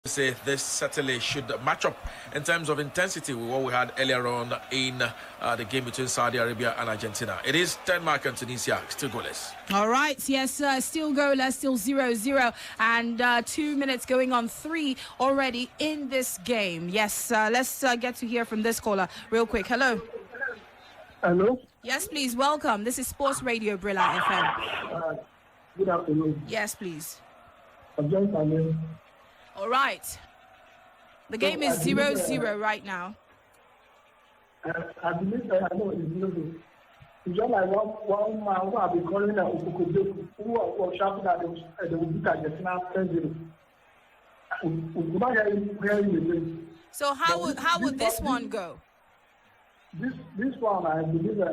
say this certainly should match up in terms of intensity with what we had earlier on in the game between Saudi Arabia and Argentina. It is Denmark and Tunisia, still goalless. All right, yes, still goalless, still 0-0, and 2 minutes going on 3 already in this game. Yes, let's get to hear from this caller real quick. Hello. Hello. Yes, please, welcome. This is Sports Radio Brila FM. Good afternoon. Yes, please. All right. The game is 0-0 right now. I believe I know it's 0-0. It's just like one man who have been calling who was shouting that they will beat Argentina 10-0. So how would this one go? This one, I believe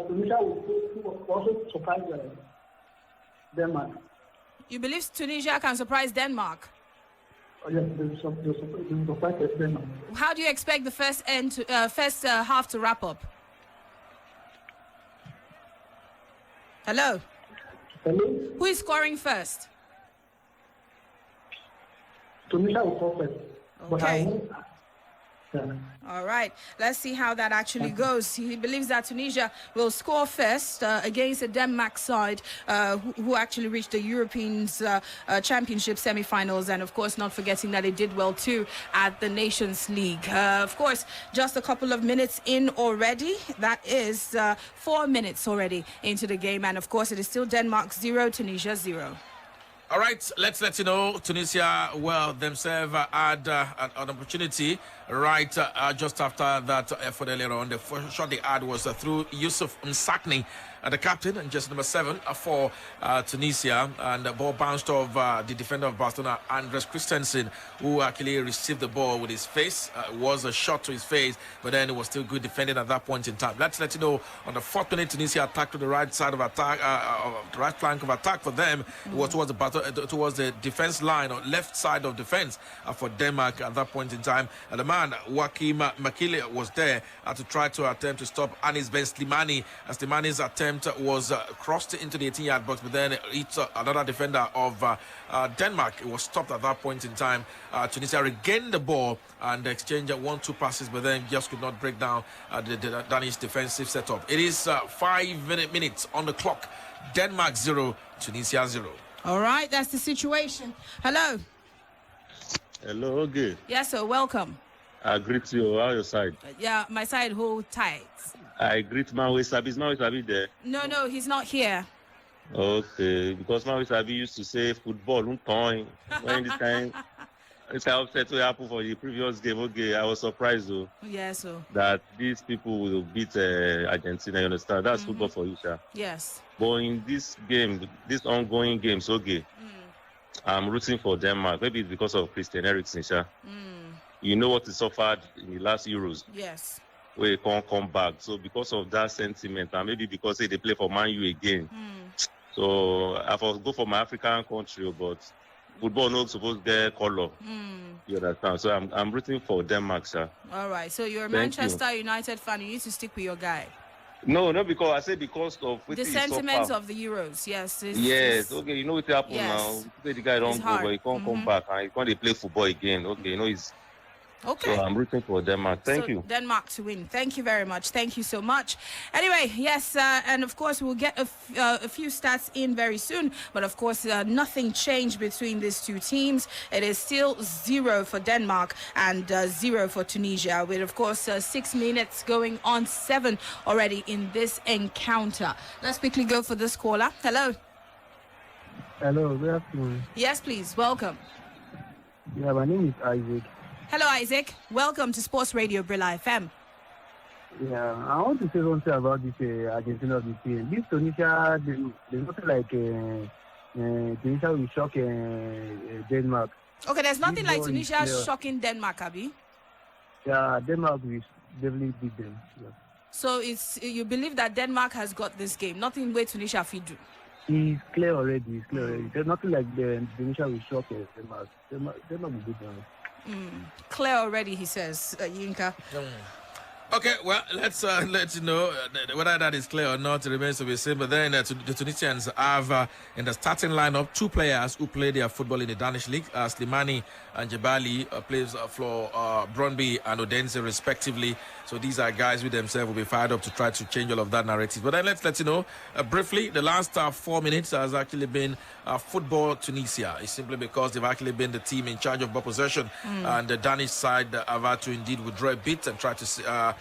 Tunisia will also surprise Denmark. You believe Tunisia can surprise Denmark? Oh, yes, they surprise Denmark. How do you expect the first half to wrap up? Hello? Hello? Who is scoring first? Tunisia will score first. Okay. All right. Let's see how that actually goes. He believes that Tunisia will score first against the Denmark side, who actually reached the European Championship semi-finals, and of course not forgetting that it did well too at the Nations League. Of course, just a couple of minutes in already. That is 4 minutes already into the game, and of course it is still Denmark 0, Tunisia 0. All right, let's let you know, Tunisia, well, themselves had an opportunity right just after that effort earlier on. The first shot they had was through Yusuf Msakni, the captain, and just number 7 for Tunisia. And the ball bounced off the defender of Barcelona, Andres Christensen, who actually received the ball with his face. It was a shot to his face, but then it was still good defending at that point in time. Let's let you know, on the 4th minute, Tunisia attacked to the right side of attack, the right flank of attack for them. It was towards the defense line, or left side of defense for Denmark at that point in time. And the man, Joachim Makile, was there to try to attempt to stop Anis Ben Slimani. As Slimani's attempt was crossed into the 18-yard box, but then hit another defender of Denmark. It was stopped at that point in time. Tunisia regained the ball and exchanged 1-2 passes, but then just could not break down the Danish defensive setup. It is 5 minutes on the clock. Denmark 0, Tunisia 0. All right, that's the situation. Hello. Hello, okay. Yes, sir, welcome. I greet you. How your side? Yeah, my side hold tight. I greet Maui Sabi. Is Maui Sabi there? No, he's not here. Okay, because Maui Sabi used to say football, when this kind upset to happen for the previous game. Okay, I was surprised though. Yes, sir. That these people will beat Argentina. You understand? That's football for you, sir. Yes. But in this game, this ongoing games, okay, I'm rooting for Denmark. Maybe it's because of Christian Eriksen, sir. You know what he suffered in the last Euros? Yes. Where he can't come back. So because of that sentiment, and maybe because they play for Man U again. So I will go for my African country, but football not supposed to get color. You understand? So I'm rooting for Denmark, sir. All right. So you're a Manchester United fan. You need to stick with your guy. No, not because I say because of the sentiments of the Euros. Yes. Yes. Okay. You know what happened now. The guy don't go, but he can't come back, and he can't play football again. Okay. You know he's. Okay. So I'm rooting for Denmark. Thank you. Denmark to win. Thank you very much. Thank you so much. Anyway, yes, and of course we'll get a few stats in very soon. But of course, nothing changed between these two teams. It is still 0 for Denmark and 0 for Tunisia. With of course 6 minutes going on 7 already in this encounter. Let's quickly go for this caller. Hello. Hello. Good afternoon. Yes, please. Welcome. Yeah, my name is Isaac. Hello, Isaac. Welcome to Sports Radio Brila FM. Yeah, I want to say something about this Argentina of the team. This Tunisia, there's nothing like Tunisia will shock Denmark. Okay, there's nothing like Tunisia shocking Denmark, Abi. Yeah, Denmark will definitely beat them. Yeah. So you believe that Denmark has got this game? Nothing where Tunisia will do. It's clear already. There's nothing like Tunisia will shock Denmark. Denmark will beat them. Clear already, he says, Yinka. Okay, well, let's let you know whether that is clear or not. It remains to be seen. But then the Tunisians have in the starting lineup 2 players who play their football in the Danish league. Slimani and Jebali plays for Brøndby and Odense respectively. So these are guys who themselves will be fired up to try to change all of that narrative. But then let's let you know briefly, the last 4 minutes has actually been football Tunisia. It's simply because they've actually been the team in charge of ball possession. And the Danish side have had to indeed withdraw a bit and try to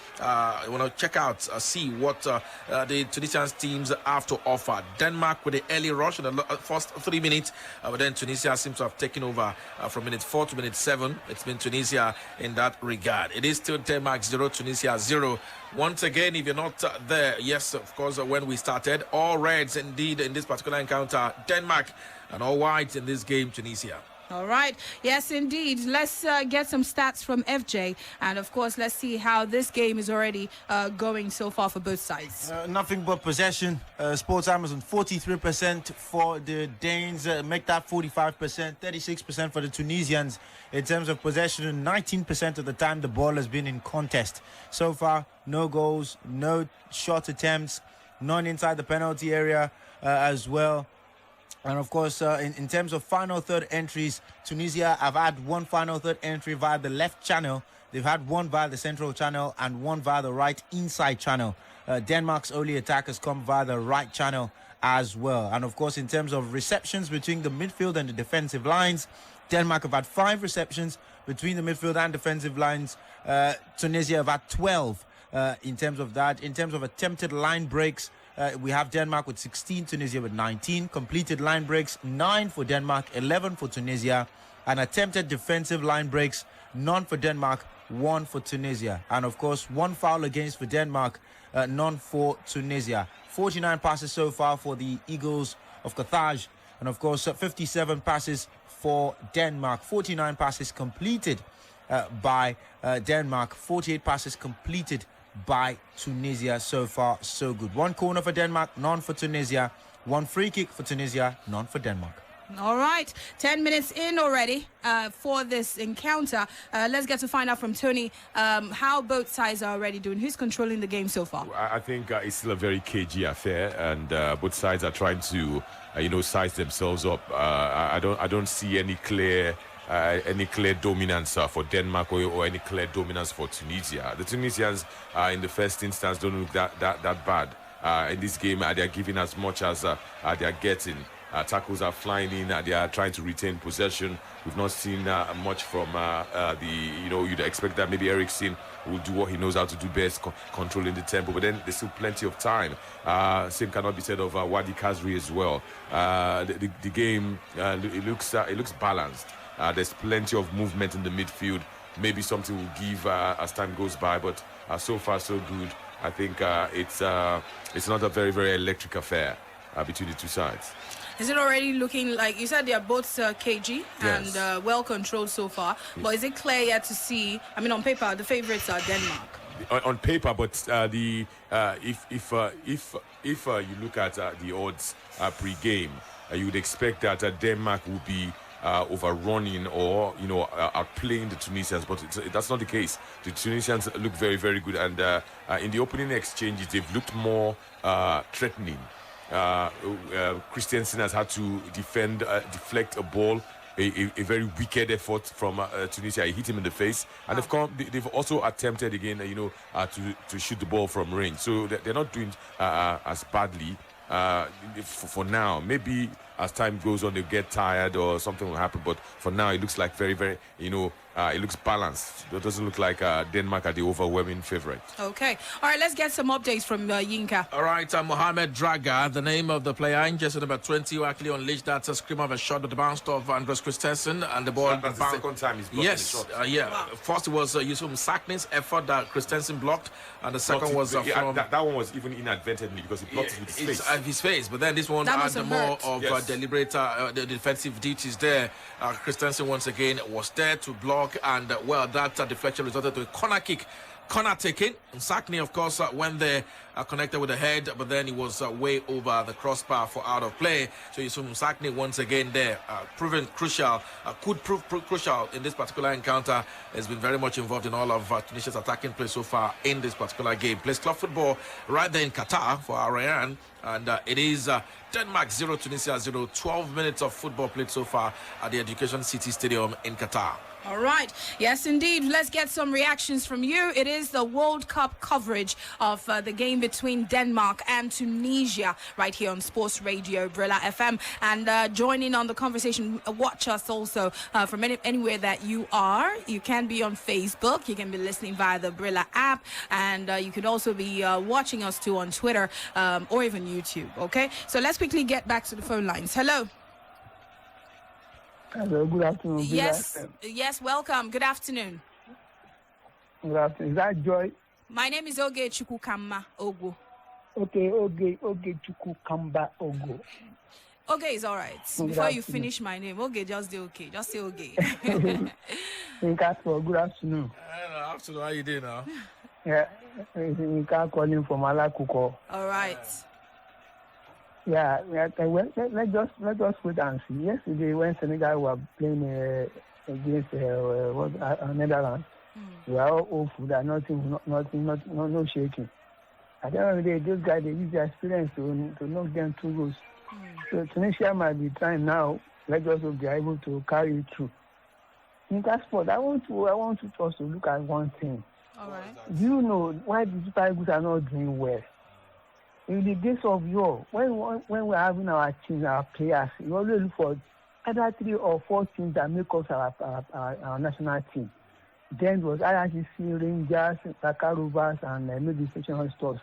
check out, see what the Tunisian teams have to offer. Denmark with the early rush in the first 3 minutes, but then Tunisia seems to have taken over from minute 4 to minute 7. It's been Tunisia in that regard. It is still Denmark 0, Tunisia 0. Once again, if you're not there, yes, of course, when we started, all reds indeed in this particular encounter, Denmark, and all whites in this game, Tunisia. All right. Yes, indeed. Let's get some stats from FJ. And, of course, let's see how this game is already going so far for both sides. Nothing but possession. Sports Amazon, 43% for the Danes. Make that 45%. 36% for the Tunisians. In terms of possession, 19% of the time the ball has been in contest. So far, no goals, no shot attempts, none inside the penalty area as well. And of course, in terms of final third entries, Tunisia have had 1 final third entry via the left channel. They've had 1 via the central channel and 1 via the right inside channel. Denmark's only attack has come via the right channel as well. And of course, in terms of receptions between the midfield and the defensive lines, Denmark have had 5 receptions between the midfield and defensive lines. Tunisia have had 12 in terms of that. In terms of attempted line breaks, we have Denmark with 16, Tunisia with 19. Completed line breaks, 9 for Denmark, 11 for Tunisia. And attempted defensive line breaks, none for Denmark, 1 for Tunisia. And of course, 1 foul against for Denmark, none for Tunisia. 49 passes so far for the Eagles of Carthage. And of course, 57 passes for Denmark. 49 passes completed by Denmark. 48 passes completed by Tunisia. So far, so good. 1 corner for Denmark, none for Tunisia. 1 free kick for Tunisia, none for Denmark. All right, 10 minutes in already for this encounter. Let's get to find out from Tony how both sides are already doing. Who's controlling the game so far? I think it's still a very cagey affair, and both sides are trying to, size themselves up. I don't see any clear dominance for Denmark or any clear dominance for Tunisia. The Tunisians, in the first instance, don't look that bad. In this game, they're giving as much as they're getting. Tackles are flying in. They are trying to retain possession. We've not seen much from you'd expect that maybe Eriksen will do what he knows how to do best, controlling the tempo. But then there's still plenty of time. Same cannot be said of Wadi Kazri as well. The game, it looks balanced. There's plenty of movement in the midfield. Maybe something will give as time goes by, but so far so good. I think it's not a very, very electric affair between the two sides. Is it already looking like, you said they are both cagey Yes. and well controlled so far, but is it clear yet to see, on paper, the favorites are Denmark? On paper, but if you look at the odds pre-game, you would expect that Denmark will be overrunning or outplaying the Tunisians, but that's not the case. The Tunisians look very, very good, and in the opening exchanges, they've looked more threatening. Christensen has had to deflect a ball, a very wicked effort from Tunisia. He hit him in the face, and they've also attempted again, to shoot the ball from range. So they're not doing as badly for now. Maybe as time goes on, they'll get tired or something will happen. But for now, it looks like very, very, it looks balanced. It doesn't look like Denmark are the overwhelming favorite. Okay. All right, let's get some updates from Yinka. All right, Mohamed Draga, the name of the player, in just number 20, who actually unleashed that scream of a shot that bounced off Andres Christensen, and the ball. That's the second time he's blocked the shot. Wow. First, it was Yusuf Msakni's effort that Christensen blocked, and the second was from. That one was even inadvertently because he blocked it with his face. But then this one That had more of Yes. deliberate the defensive duties there. Christensen once again was there to block, and that deflection resulted to a corner kick corner taking. Sakni, of course, went there, connected with the head, but then he was way over the crossbar for out of play. So Yusuf Sakni once again there, proven crucial, could prove crucial in this particular encounter. Has been very much involved in all of Tunisia's attacking play so far in this particular game. Plays club football right there in Qatar for Arayan. And it is Denmark 0, Tunisia 0. 12 minutes of football played so far at the Education City Stadium in Qatar. All right. Yes, indeed. Let's get some reactions from you. It is the World Cup coverage of the game between Denmark and Tunisia right here on Sports Radio, Brila FM. And joining on the conversation, watch us also from anywhere that you are. You can be on Facebook. You can be listening via the Brila app. And you could also be watching us too on Twitter or even YouTube. Okay? So let's quickly get back to the phone lines. Hello. Hello, good afternoon. Yes, welcome. Good afternoon. Good afternoon. Is that Joy? My name is Oge Chukwukamba Ogu. Okay, Oge Chukwukamba Ogu. Oge is all right. Before you finish my name, Oge, just do okay. Just say Oge. Good afternoon. Afternoon, how you doing now? Yeah, Nka calling from Alakuko. All right. Yeah, let's just wait and see. Yesterday, when Senegal were playing against Netherlands, we are all awful. That no shaking. At the end of the day, those guys, they use their experience to knock them 2 goals. So Tunisia might be trying now. Let's also be able to carry it through. In that sport, I want us to look at one thing. All right. Do you know why the Super Eagles are not doing well? In the days of yore, when we're having our teams, our players, we always look for either 3 or 4 teams that make us our national team. Then it was IRCC, Rangers, Takarovas, and maybe Station Stores.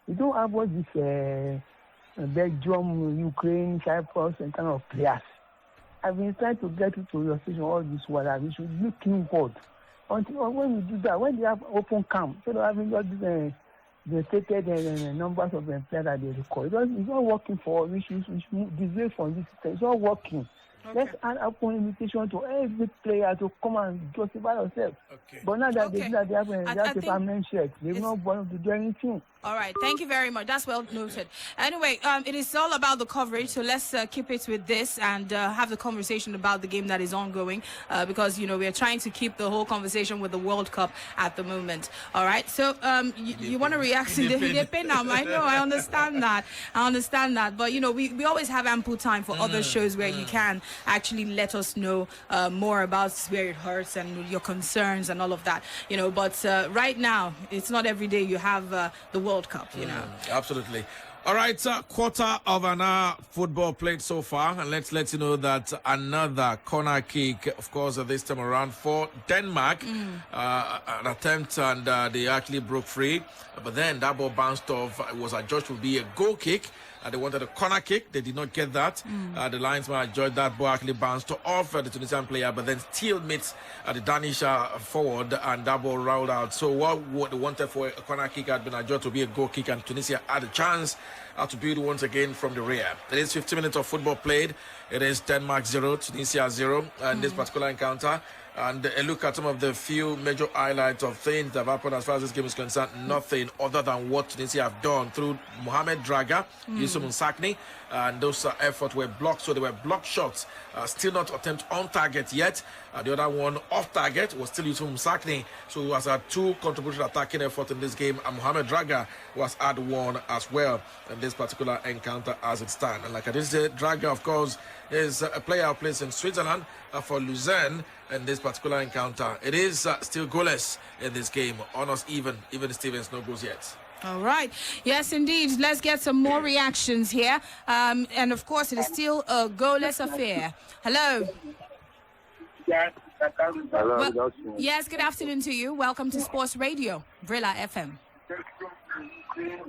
We don't have what this Belgium, Ukraine, Cyprus, and kind of players. I've been trying to get you to your station all this while. We should look inward. Until when we do that, when they have open camp, instead of having all these the stated numbers of players that they record. It's not working for us. We should display from this system. It's not working. Okay. Let's add up an invitation to every player to come and justify yourself. Okay. But now that they do that, they have a permanent check. They're not going to do anything. All right. Thank you very much. That's well noted. Anyway, it is all about the coverage. So let's keep it with this and have the conversation about the game that is ongoing because, we are trying to keep the whole conversation with the World Cup at the moment. All right. So you want to react to the Penam. I know. I understand that. But, we always have ample time for other shows where you can actually let us know more about where it hurts and your concerns and all of that. But right now, it's not every day you have the World Cup, Absolutely. All right, quarter of an hour football played so far, and let's let you know that another corner kick, of course, this time around for Denmark, an attempt, and they actually broke free, but then that ball bounced off. It was adjudged to be a goal kick. They wanted a corner kick. They did not get that. The linesman adjudged that ball actually bounced off the Tunisian player, but then still meets the Danish forward, and that ball rolled out. So what they wanted for a corner kick had been adjudged to be a goal kick, and Tunisia had a chance to build once again from the rear. It is 50 minutes of football played. It is Denmark 0, Tunisia 0, and this particular encounter. And a look at some of the few major highlights of things that have happened as far as this game is concerned. Nothing other than what Tunisia have done through Mohamed Draga, Yusuf Sakni, and those efforts were blocked. So they were blocked shots, still not attempt on target yet. The other one off target was still Yusuf Sakni. So he was had 2 contributory attacking efforts in this game, and Mohamed Draga was had 1 as well in this particular encounter as it stands. And like I just said, Draga, of course, is a player who plays in Switzerland for Lucerne in this particular encounter. It is still goalless in this game. Almost even Stevens no goals yet. All right. Yes, indeed. Let's get some more reactions here. And of course, it is still a goalless affair. Hello. Yes. Hello. Well, yes, good afternoon to you. Welcome to Sports Radio, Brila FM.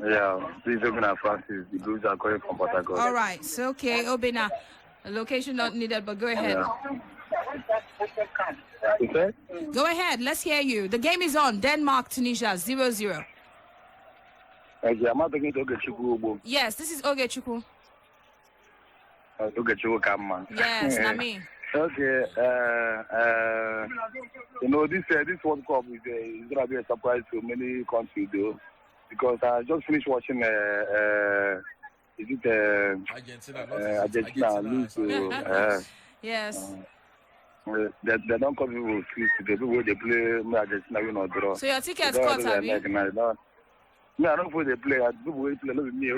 Yeah, please Obina Francis. The Blues are calling from Port Harcourt. All right. So, okay, Obina. Location not needed, but go ahead. Okay. Go ahead. Let's hear you. The game is on. Denmark, Tunisia, 0-0. I'm not talking to Ogechukwu. Yes, this is Ogechukwu. Ogechukwu Kama. Yes, not me. Okay. this World Cup is gonna be a surprise to many countries, though, because I just finished watching. Is it Argentina lose to? Yes. They don't come people to the way they play Argentina, you know, draw. So your tickets cut, have you? No, I don't play. They play. I do wait to love me.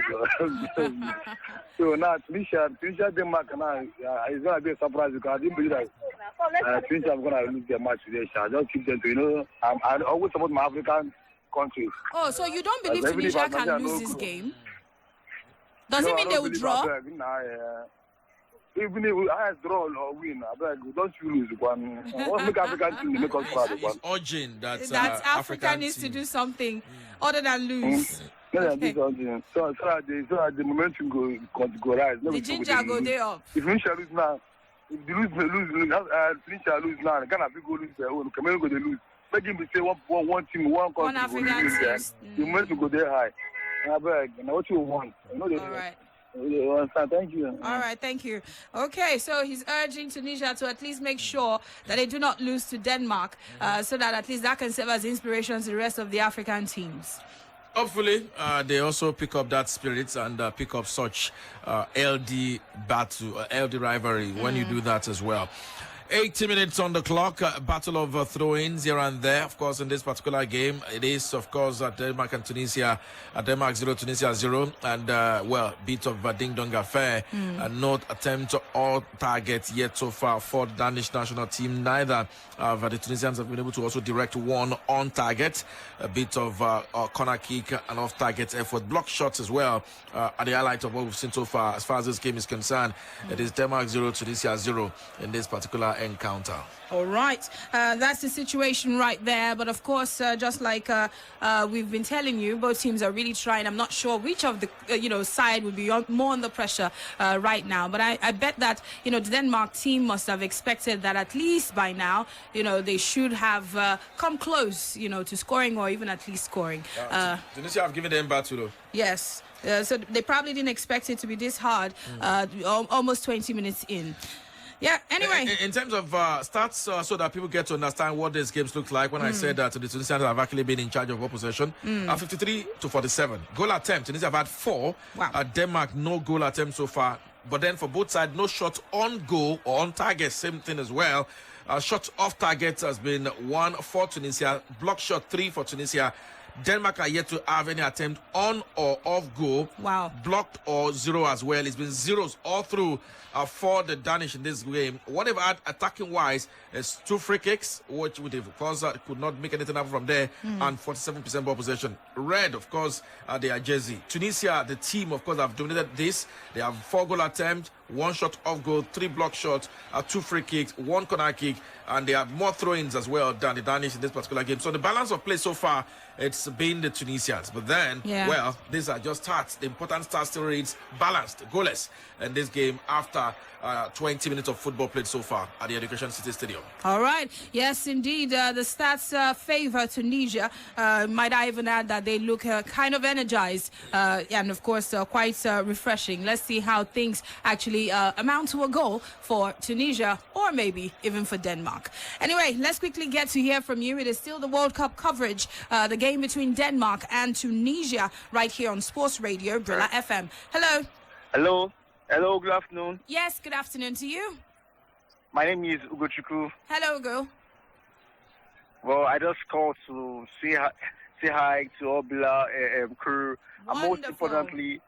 So now Tunisia, Denmark now it's gonna be a surprise because I didn't believe that Tunisia is gonna lose their match today. I just keep them to I always support my African countries. Oh, so you don't believe Tunisia can lose this game? Does it mean they will draw? Even if I draw or win, don't you lose one. What make African team make us proud of one? It's urgent that Africa needs to do something other than lose. Okay. So the momentum go rise. The ginger go there up. If Tunisia lose now, if they Tunisia lose now, Ghana will go lose their own. Cameroon go they lose. Make him say one team, one country. One African team. The momentum go there high. I beg. Now what you want? All right. Thank you. All right, thank you. Okay, so he's urging Tunisia to at least make sure that they do not lose to Denmark, so that at least that can serve as inspiration to the rest of the African teams. Hopefully, they also pick up that spirit and pick up such LD battle, LD rivalry when you do that as well. 80 minutes on the clock, battle of throw-ins here and there. Of course, in this particular game, it is, of course, Denmark and Tunisia. Denmark 0, Tunisia 0. And, bit of a ding-dong affair. Not attempt all targets yet so far for the Danish national team. Neither of the Tunisians have been able to also direct one on target. A bit of a corner kick and off-target effort. Block shots as well. At the highlight of what we've seen so far, as far as this game is concerned, it is Denmark 0, Tunisia 0 in this particular encounter. All right, that's the situation right there. But of course, just like we've been telling you, both teams are really trying. I'm not sure which of the side would be more under pressure right now. But I bet that the Denmark team must have expected that at least by now they should have come close to scoring or even at least scoring. Tunisia have given them battle though. Yes. So they probably didn't expect it to be this hard. Almost 20 minutes in. Yeah, anyway. In terms of stats, so that people get to understand what these games look like, when I said that the Tunisians have actually been in charge of ball possession, 53 to 47. Goal attempt, Tunisia have had 4. Wow. Denmark, no goal attempt so far. But then for both sides, no shot on goal or on target, same thing as well. Shot off target has been 1 for Tunisia, block shot 3 for Tunisia. Denmark are yet to have any attempt on or off goal. Wow. Blocked or 0 as well. It's been zeros all through for the Danish in this game. What they've had attacking wise is 2 free kicks, which would of course could not make anything happen from there, and 47% ball possession. Red, of course, they are Jersey. Tunisia, the team, of course, have dominated this. They have 4 goal attempts, 1 shot off goal, 3 block shots, 2 free kicks, 1 corner kick, and they have more throw-ins as well than the Danish in this particular game. So the balance of play so far, it's been the Tunisians. But then, these are just stats. The important stats still reads balanced, goalless in this game after 20 minutes of football played so far at the Education City Stadium. All right. Yes, indeed. The stats favor Tunisia. Might I even add that they look kind of energized and, of course, quite refreshing. Let's see how things actually amount to a goal for Tunisia or maybe even for Denmark. Anyway, let's quickly get to hear from you. It is still the World Cup coverage, the game between Denmark and Tunisia right here on Sports Radio, Brila FM. Hello. Hello. Hello, good afternoon. Yes, good afternoon to you. My name is Ugo Chukwu. Hello, Ugo. Well, I just called to say hi to all Brila crew. And most importantly,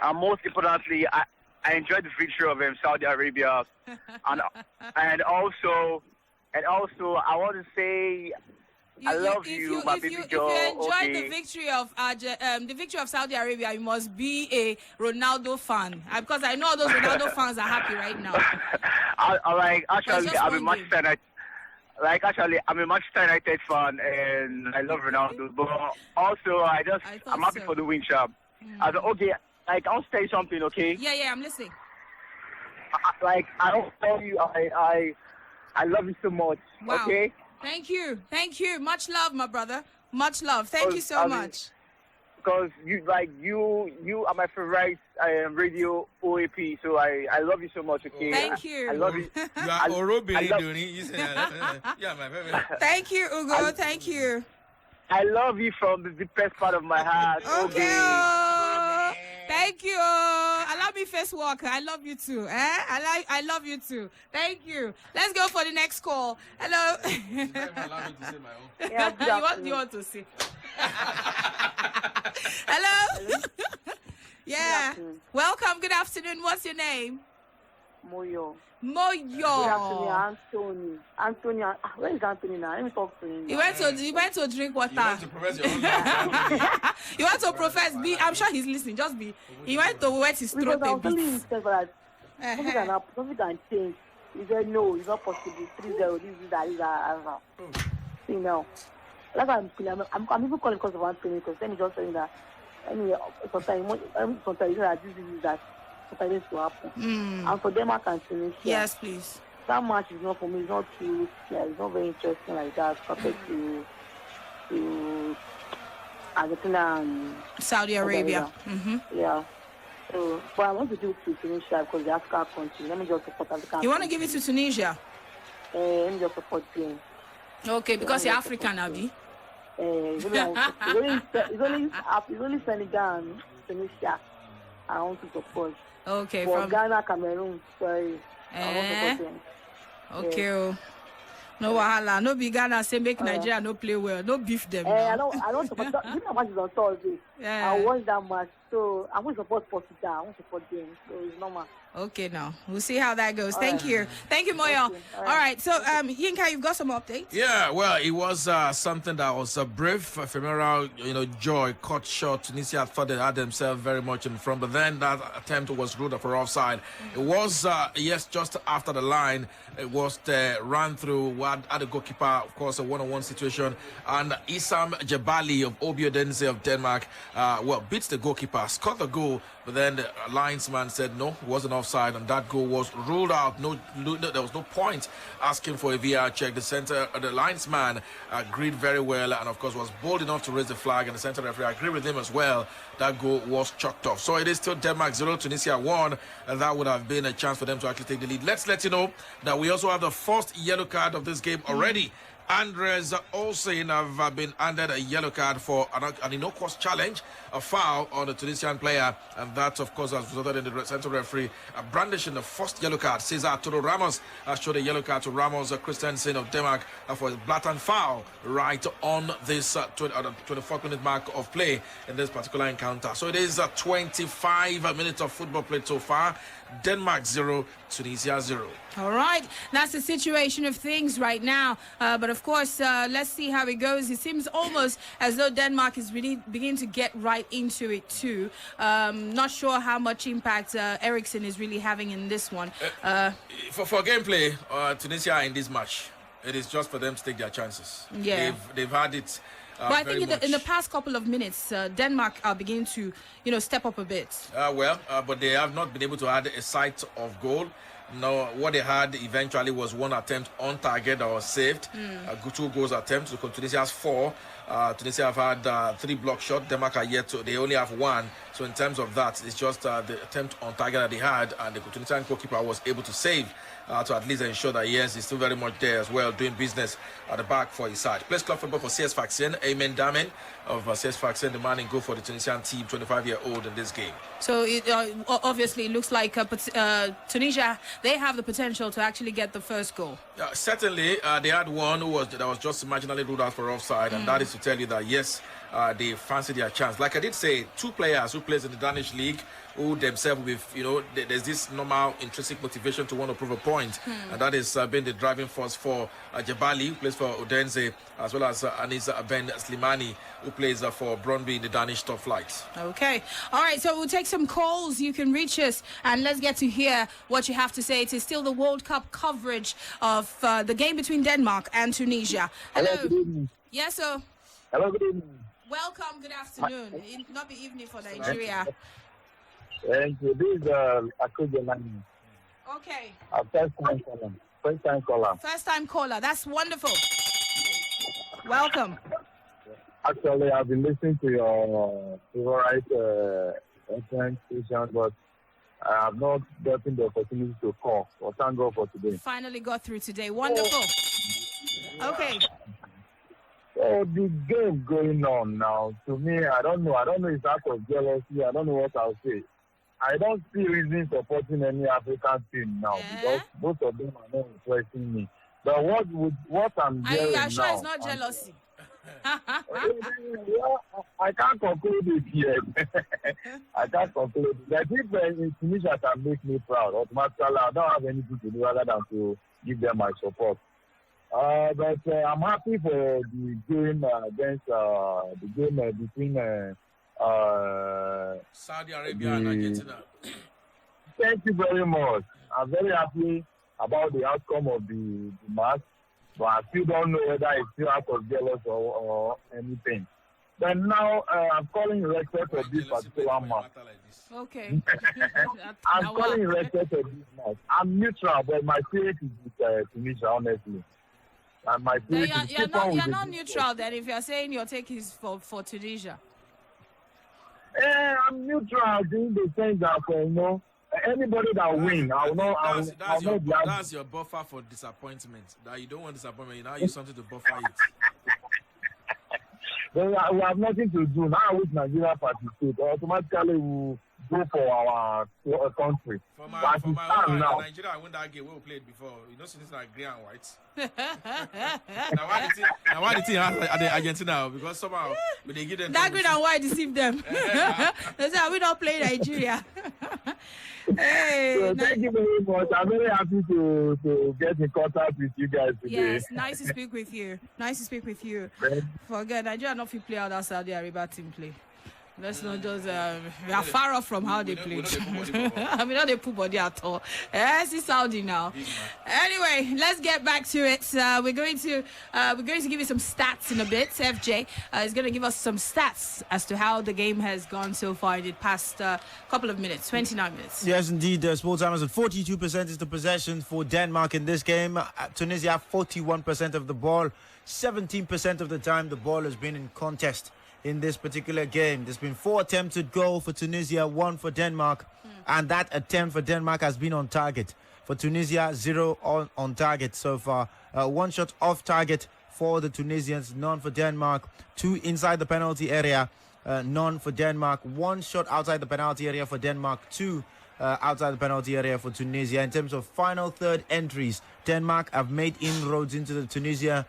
I enjoyed the victory of Saudi Arabia, and also, I want to say I love you, my baby girl. If you enjoyed the victory of Saudi Arabia, you must be a Ronaldo fan, because I know all those Ronaldo fans are happy right now. I'm a Manchester United. I'm a Manchester United fan, and I love Ronaldo. But also, I'm happy for the win, champ. Okay, I want to tell you something, okay? Yeah, I'm listening. I don't tell you, I love you so much. Wow. Okay. Thank you. Much love, my brother. Much love. Thank you so much. because you are my favorite radio OAP. So I love you so much. Okay. Thank you. I love you. You are Orobi doing it. Yeah, my favorite. Thank you, Ugo. Thank you. I love you from the deepest part of my heart. Okay. Oh, thank you. Allow me face walker. I love you too. I love you too. Thank you. Let's go for the next call. Hello. Allow me to say my own. Yeah, What do you want to say? Hello. Yeah. Welcome. Good afternoon. What's your name? Moyo. Moyo. Good afternoon, Anthony. Where is Anthony now? Let me talk to him. He went to drink water. You want to profess your own language. You want to profess? I'm sure he's listening. Just be. He went to wet his throat Because I a was telling bit. himself that something can change. He said, no, it's not possible. 3-0, this is that. See now. That's why I'm even calling because of Anthony, because then he just saying that anyway, sometimes that this is that. Sometimes to happen. And for them, I can Tunisia. Yes, please. That match is not for me. It's not too. Yeah, it's not very interesting like that compared to Argentina and Saudi Arabia. Yeah. So, but I want to do it to Tunisia because the African country. Let me just support African. You want to give it to Tunisia? Let me just support them. Okay, because you're African, Abi. It's only Senegal and Tunisia I want to support. Okay, For from Ghana, Cameroon, sorry. I want to support them. okay. No wahala. No be Ghana say make Nigeria no play well. No beef them. I now. don't support that. This match is on Thursday. Yeah. I watch that match. So I'm going to support Portugal. I want to support them. So it's normal. Okay, now we'll see how that goes. Thank you, Moyo. Okay. All right, so Yinka, you've got some updates. Yeah, well, it was something that was a brief, ephemeral, joy, cut short. Tunisia thought they had themselves very much in front, but then that attempt was ruled for offside. It was, just after the line, it was ran through, had the goalkeeper, of course, a one-on-one situation, and Issam Jebali of Obiodense of Denmark, beats the goalkeeper, scored the goal, but then the linesman said no, it wasn't offside, and that goal was ruled out. No, there was no point asking for a VAR check. The linesman agreed very well, and of course was bold enough to raise the flag, and the center referee agreed with him as well. That goal was chalked off. So it is still Denmark 0, Tunisia 1, and that would have been a chance for them to actually take the lead. Let's let you know that we also have the first yellow card of this game already. Andres Olsen have been handed a yellow card for an innocuous challenge, a foul on the Tunisian player, and that, of course, has resulted in the central referee brandishing the first yellow card. Cesar Toro Ramos showed a yellow card to Ramos Christensen of Denmark for a blatant foul right on this 24th-minute mark of play in this particular encounter. So it is 25 minutes of football played so far. Denmark 0, Tunisia 0. All right, that's the situation of things right now. But of course, let's see how it goes. It seems almost as though Denmark is really beginning to get right into it too. Not sure how much impact Eriksen is really having in this one. For gameplay, Tunisia in this match, it is just for them to take their chances. Yeah, they've had it. But I think in the past couple of minutes, Denmark are beginning to, step up a bit. But they have not been able to add a sight of goal. No, what they had eventually was one attempt on target that was saved. 2 goals attempts. So Tunisia has 4. Tunisia have had 3 block shots. Denmark are yet to. They only have 1. So in terms of that, it's just the attempt on target that they had, and the Tunisian goalkeeper was able to save to at least ensure that yes, he's still very much there as well, doing business at the back for his side. Plays club football for CS Sfaxien. Amen Damen of CS Sfaxien, the man in goal for the Tunisian team, 25-year-old in this game. So it obviously looks like Tunisia, they have the potential to actually get the first goal. Certainly, they had one that was just marginally ruled out for offside, and that is to tell you that yes, they fancy their chance. Like I did say, 2 players who plays in the Danish league, who themselves with, there's this normal intrinsic motivation to want to prove a point, and that has been the driving force for Jebali, who plays for Odense, as well as Anis Ben Slimani, who plays for Brøndby in the Danish top flight. Okay. All right, so we'll take some calls. You can reach us, and let's get to hear what you have to say. It is still the World Cup coverage of the game between Denmark and Tunisia. Hello. Good evening. Yes, sir. Hello, good evening. Welcome. Good afternoon. Not the evening for Nigeria. Thank you. This is Akujelani. Okay. First time caller. First time caller. That's wonderful. Welcome. Actually, I've been listening to your favorite FM station, but I have not gotten the opportunity to call. But thank God for today. Finally got through today. Wonderful. Okay. So the game going on now, to me, I don't know. I don't know if it's out of jealousy. I don't know what I'll say. I don't see reason supporting any African team now because both of them are not impressing me. But what I'm hearing now... Are you sure it's not jealousy? I can't conclude it yet. I can't conclude it. But if Tunisia can make me proud, automatically I don't have anything to do other than to give them my support. But I'm happy for the game against the game between Saudi Arabia and Argentina. Thank you very much. I'm very happy about the outcome of the match, but I still don't know whether it's still out of jealous or anything. But now I'm calling in respect of this particular match. Okay. I'm calling in respect of this match. I'm neutral, but my spirit is with Tunisia, honestly. And my spirit you're not neutral then if you're saying your take is for Tunisia. I'm neutral in the sense that, anybody that wins, that's your buffer for disappointment. That you don't want disappointment, you now use something to buffer it. Well, we have nothing to do. Now with Nigeria participate, automatically we go for our country. For my Nigeria won that game we played before. You know, since like green and white. Now why the team at the Argentina? Because somehow when they give them that green and white deceive them. They say we don't play Nigeria. Hey, so thank you very much. I'm very happy to get in contact with you guys today. Yes, nice to speak with you. Nice to speak with you. Forget Nigeria not play how that Saudi Arabia team play. Let's not just we are far off from how they play. I mean, not they put body at all. Yes, it's Saudi now. Anyway, let's get back to it. We're going to give you some stats in a bit. FJ is going to give us some stats as to how the game has gone so far in the past couple of minutes, 29 minutes. Yes, indeed. Sports Amazon 42% is the possession for Denmark in this game. Tunisia 41% of the ball. 17% of the time the ball has been in contest. In this particular game, there's been 4 attempted goals for Tunisia, 1 for Denmark, and that attempt for Denmark has been on target. For Tunisia, 0 on target so far. 1 shot off target for the Tunisians, none for Denmark. 2 inside the penalty area, none for Denmark. 1 shot outside the penalty area for Denmark, 2 outside the penalty area for Tunisia. In terms of final third entries, Denmark have made inroads into the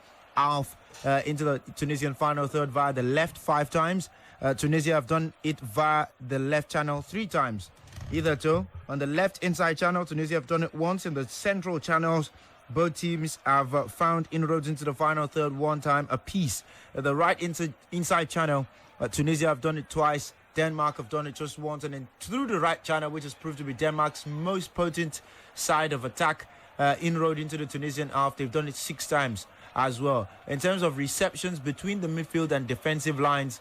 into the Tunisian final third via the left 5 times. Tunisia have done it via the left channel 3 times. Either two. On the left inside channel, Tunisia have done it once. In the central channels, both teams have found inroads into the final third 1 time apiece. The right inside channel, Tunisia have done it twice. Denmark have done it just once. And then through the right channel, which has proved to be Denmark's most potent side of attack, inroad into the Tunisian half, they've done it 6 times as well. In terms of receptions between the midfield and defensive lines,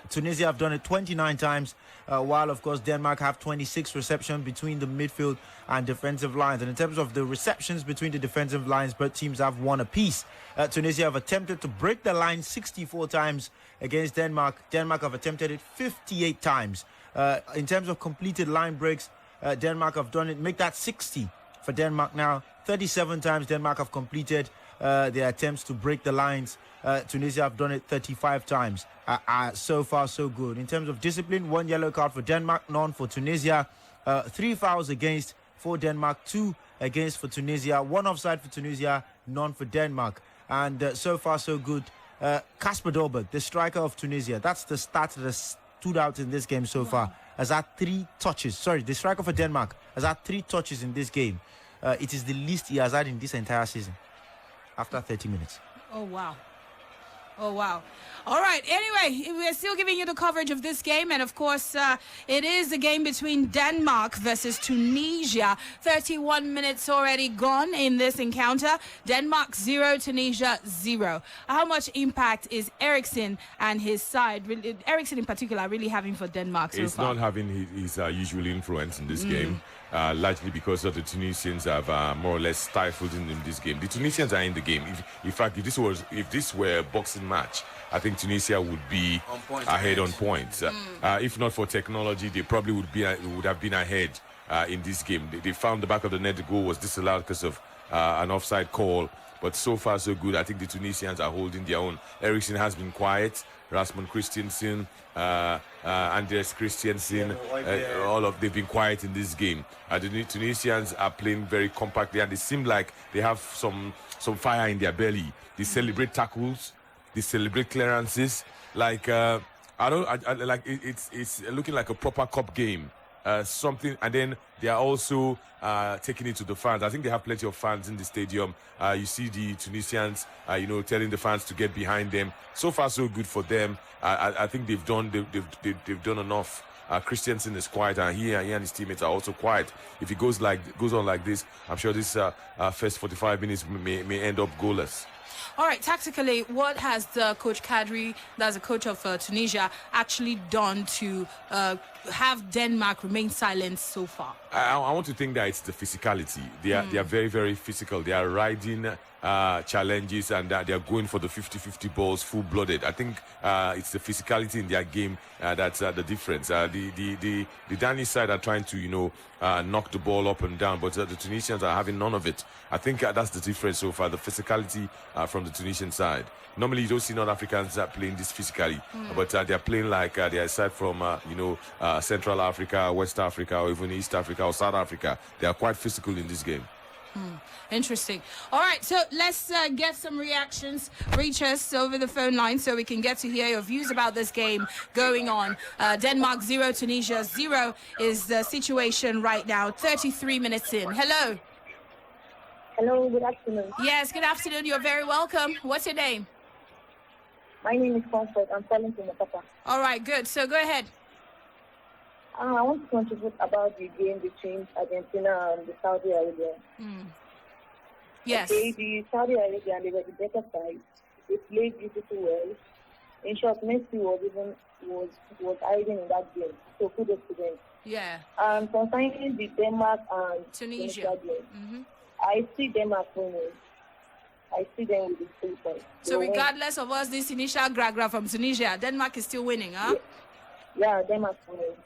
Tunisia have done it 29 times, while of course Denmark have 26 receptions between the midfield and defensive lines. And in terms of the receptions between the defensive lines, both teams have 1 apiece. Tunisia have attempted to break the line 64 times against Denmark. Denmark have attempted it 58 times. In terms of completed line breaks, Denmark have done it, make that 60 for Denmark now. 37 times Denmark have completed their attempts to break the lines. Tunisia have done it 35 times. So far, so good. In terms of discipline, 1 yellow card for Denmark, none for Tunisia. 3 fouls against for Denmark, 2 against for Tunisia. 1 offside for Tunisia, none for Denmark. And so far, so good. Kasper Dolberg, the striker of Tunisia, that's the stat that has stood out in this game so far. Has had 3 touches. Sorry, the striker for Denmark has had 3 touches in this game. It is the least he has had in this entire season. After 30 minutes. Oh, wow. Oh, wow. All right. Anyway, we're still giving you the coverage of this game. And, of course, it is a game between Denmark versus Tunisia. 31 minutes already gone in this encounter. Denmark 0, Tunisia 0. How much impact is Eriksen and his side, Eriksen in particular, really having for Denmark so far? He's not having his usual influence in this game. largely because of the Tunisians have more or less stifled in this game. The Tunisians are in the game. In fact, if this were a boxing match, I think Tunisia would be ahead on points. If not for technology, they probably would have been ahead in this game. They found the back of the net. The goal was disallowed because of an offside call. But so far, so good. I think the Tunisians are holding their own. Eriksen has been quiet. Rasmus Christensen, Andreas Christensen, they've been quiet in this game. The Tunisians are playing very compactly, and they seem like they have some fire in their belly. They celebrate tackles, they celebrate clearances. Like it's looking like a proper cup game. Something, and then they are also taking it to the fans. I think they have plenty of fans in the stadium. You see the Tunisians, telling the fans to get behind them. So far, so good for them. I think they've done enough. Christensen is quiet, and he and his teammates are also quiet. If it goes on like this, I'm sure this first 45 minutes may end up goalless. All right, tactically, what has Coach Kadri, that's the coach of Tunisia, actually done to have Denmark remain silent so far? I want to think that it's the physicality. They are very, very physical. They are riding challenges, and they are going for the 50-50 balls full-blooded. I think it's the physicality in their game that's the difference. The Danish side are trying to, knock the ball up and down, but the Tunisians are having none of it. I think that's the difference so far, the physicality from the Tunisian side. Normally, you don't see North Africans playing this physically, but they're playing like they're aside from, Central Africa, West Africa, or even East Africa or South Africa. They are quite physical in this game. Interesting. All right, so let's get some reactions. Reach us over the phone line so we can get to hear your views about this game going on. Denmark 0, Tunisia 0 is the situation right now. 33 minutes in. Hello. Hello, good afternoon. Yes, good afternoon. You're very welcome. What's your name? My name is Comfort. I'm calling from Papa. All right, good. So go ahead. I want to contribute about the game between Argentina and the Saudi Arabia. Yes. Okay, the Saudi Arabia, they were the better side. They played beautifully well. In short, Messi was hiding in that game. So kudos to them. Yeah. And concerning the Denmark and Tunisia game, I see Denmark winning. I see them with the 3 points. So regardless of us, this initial gra from Tunisia, Denmark is still winning, huh? Yeah, Denmark winning.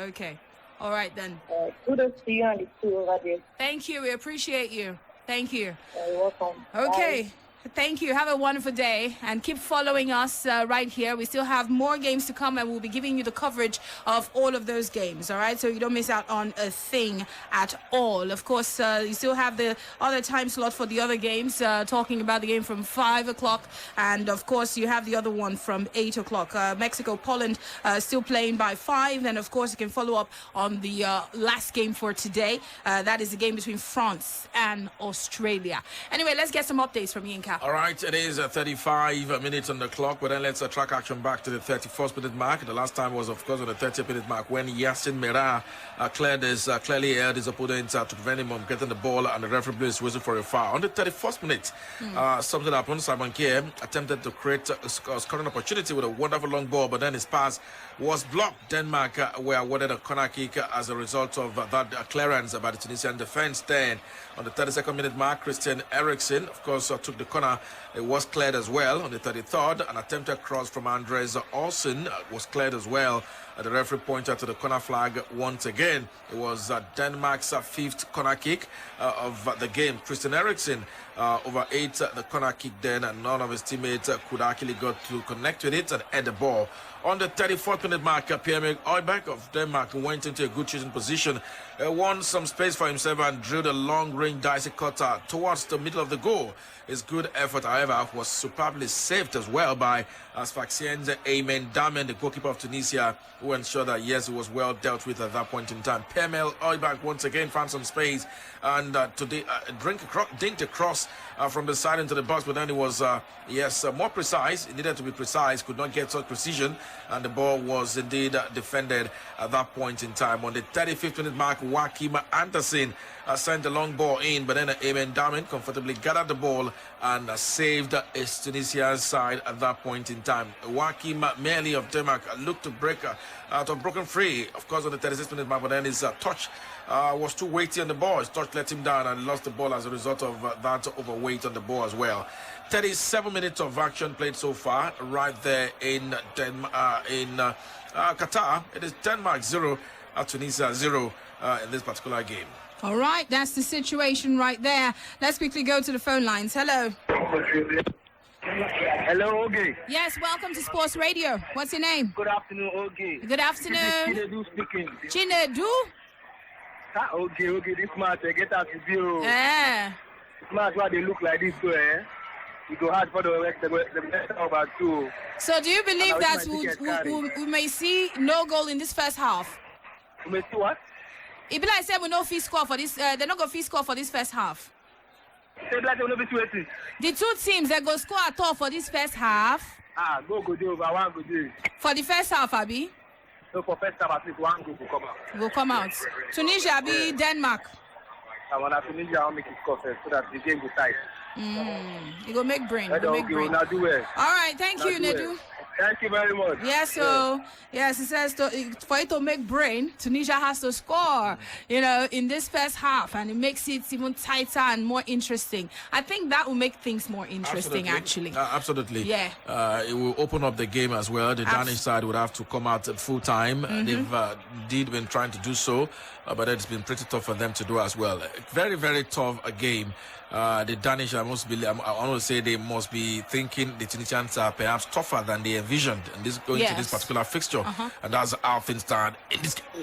Okay. All right, then. Kudos to you and the two over there. Thank you. We appreciate you. Thank you. You're welcome. Okay. Bye. Thank you. Have a wonderful day and keep following us right here. We still have more games to come and we'll be giving you the coverage of all of those games. All right. So you don't miss out on a thing at all. Of course, you still have the other time slot for the other games, talking about the game from 5 o'clock. And of course, you have the other one from 8 o'clock. Mexico, Poland still playing by 5. And of course, you can follow up on the last game for today. That is the game between France and Australia. Anyway, let's get some updates from Yinka. All right, it is 35 minutes on the clock, but then let's track action back to the 31st minute mark. The last time was, of course, on the 30th minute mark when Yassin Merah clearly held his opponent to prevent him from getting the ball, and the referee blew his whistle for a foul. On the 31st minute, something happened. Simon Kier attempted to create a scoring opportunity with a wonderful long ball, but then his pass was blocked. Denmark were awarded a corner kick as a result of that clearance by the Tunisian defense. Then, on the 32nd minute mark, Christian Eriksen, of course, took the corner. It was cleared as well. On the 33rd, an attempted cross from Andres Olsen was cleared as well. The referee pointed to the corner flag once again. It was Denmark's 5th corner kick of the game. Christian Eriksen overate the corner kick then, and none of his teammates could actually get to connect with it and head the ball. On the 34th minute mark, Pierre-Emerick Højbjerg of Denmark went into a good shooting position, won some space for himself and drilled a long-range dicey cutter towards the middle of the goal. His good effort, however, was superbly saved as well by Sfaxien's Aymen Damen, the goalkeeper of Tunisia, who ensured that, yes, it was well dealt with at that point in time. Pierre-Emerick Højbjerg once again found some space and today dinked across from the side into the box, but then it was, more precise. It needed to be precise, could not get such precision, and the ball was indeed defended at that point in time. On the 35th minute mark, Joachim Andersen sent the long ball in, but then Amen Damin comfortably gathered the ball and saved his Tunisian side at that point in time. Joachim Merli of Denmark looked to break out of broken free, of course, on the 36th minute mark, but then his touch was too weighty on the ball. His touch let him down and lost the ball as a result of that overweight on the ball as well. 37 minutes of action played so far, right there in Qatar. It is Denmark 0, Tunisia 0 in this particular game. All right, that's the situation right there. Let's quickly go to the phone lines. Hello. Hello, Oge. Yes, welcome to Sports Radio. What's your name? Good afternoon, Oge. Good afternoon. This is Chinedu speaking. Chinedu? Okay, this match, I get out to zero. Yeah. This match, why they look like this, so, we go hard for the best over two. So do you believe that we may see no goal in this first half? We may see what? It be like say we no fee score for this. They're not gonna fee score for this first half. Say like they will be sweating. The two teams that go score at all for this first half. Go do over one go do. For the first half, Abi. So for first half, at least one goal will come out. Will come out. Tunisia, Abi, Denmark. I want Tunisia, I'll make it score first so that the game will tight. You go make brain. All right, thank you, Nedu. Thank you very much. Yes, so yes, it says for it to make brain, Tunisia has to score, in this first half, and it makes it even tighter and more interesting. I think that will make things more interesting, actually. Absolutely. Yeah. It will open up the game as well. The Danish side would have to come out at full time. They've indeed been trying to do so, but it's been pretty tough for them to do as well. Very, very tough a game. The Danish, I want to say they must be thinking the Tunisians are perhaps tougher than they envisioned in this going to this particular fixture, and that's how things stand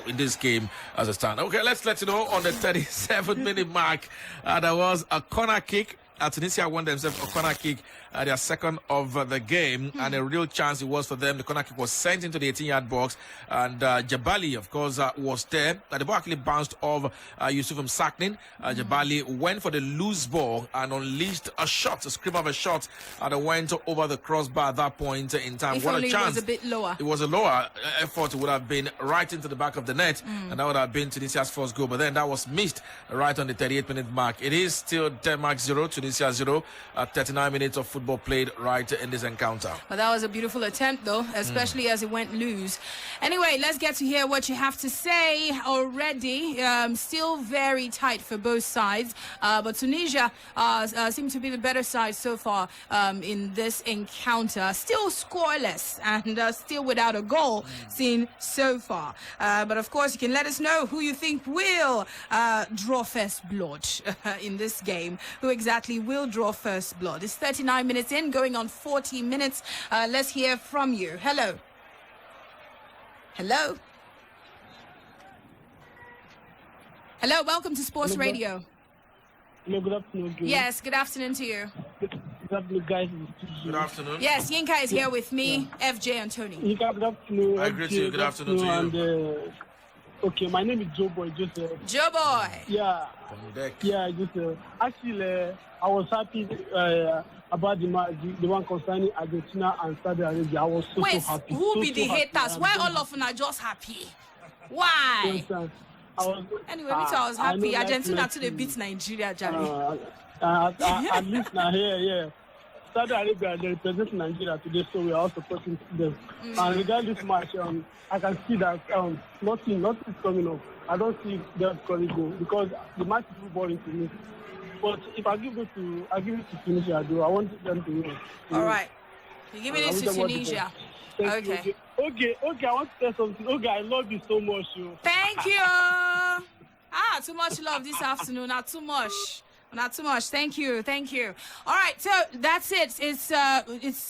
in this game as a stand. Okay, let's let you know on the 37-minute mark, there was a corner kick. Tunisia won themselves a corner kick, their second of the game, and a real chance it was for them. The corner kick was sent into the 18-yard box, and Jabali, of course, was there. The ball actually bounced off Yusuf Msaknin. Jabali went for the loose ball and unleashed a scream of a shot, and it went over the crossbar at that point in time. If what only a chance. It was a bit lower. It was a lower effort. It would have been right into the back of the net, and that would have been Tunisia's first goal, but then that was missed right on the 38-minute mark. It is still Denmark 0, Tunisia 0, 39 minutes of football played right in this encounter. Well, that was a beautiful attempt, though, especially as it went loose. Anyway, let's get to hear what you have to say already. Still very tight for both sides, but Tunisia seem to be the better side so far in this encounter. Still scoreless and still without a goal seen so far. But of course, you can let us know who you think will draw first blood in this game. Who exactly will draw first blood? It's 39 minutes in, going on 40 minutes. Let's hear from you. Hello. Hello. Hello, welcome to Sports Radio. Hello, good afternoon. Yes, good afternoon to you. Good afternoon, guys. Good afternoon. Yes, Yinka is here with me, FJ and Tony. Yinka, good afternoon. I greet you. Good afternoon to you. And, okay, my name is Joe Boy. Joe Boy. Yeah. Actually, I was happy about the one concerning Argentina and Saudi Arabia. I was so happy. Who be the haters? Why all of them are just happy? Why? Anyway, I was happy. Argentina today beat Nigeria, Jerry. At least now here. Saudi Arabia, they represent Nigeria today, so we are also supporting them. And regarding this match, I can see that nothing is coming up. I don't see them scoring goal because the match is too boring to me. But if I give it to Tunisia, though, I want them to win. All right, you're giving it to Tunisia. Okay. Okay, I want to say something. Okay, I love you so much. Thank you. Too much love this afternoon. Not too much. Thank you. All right, so that's it. It's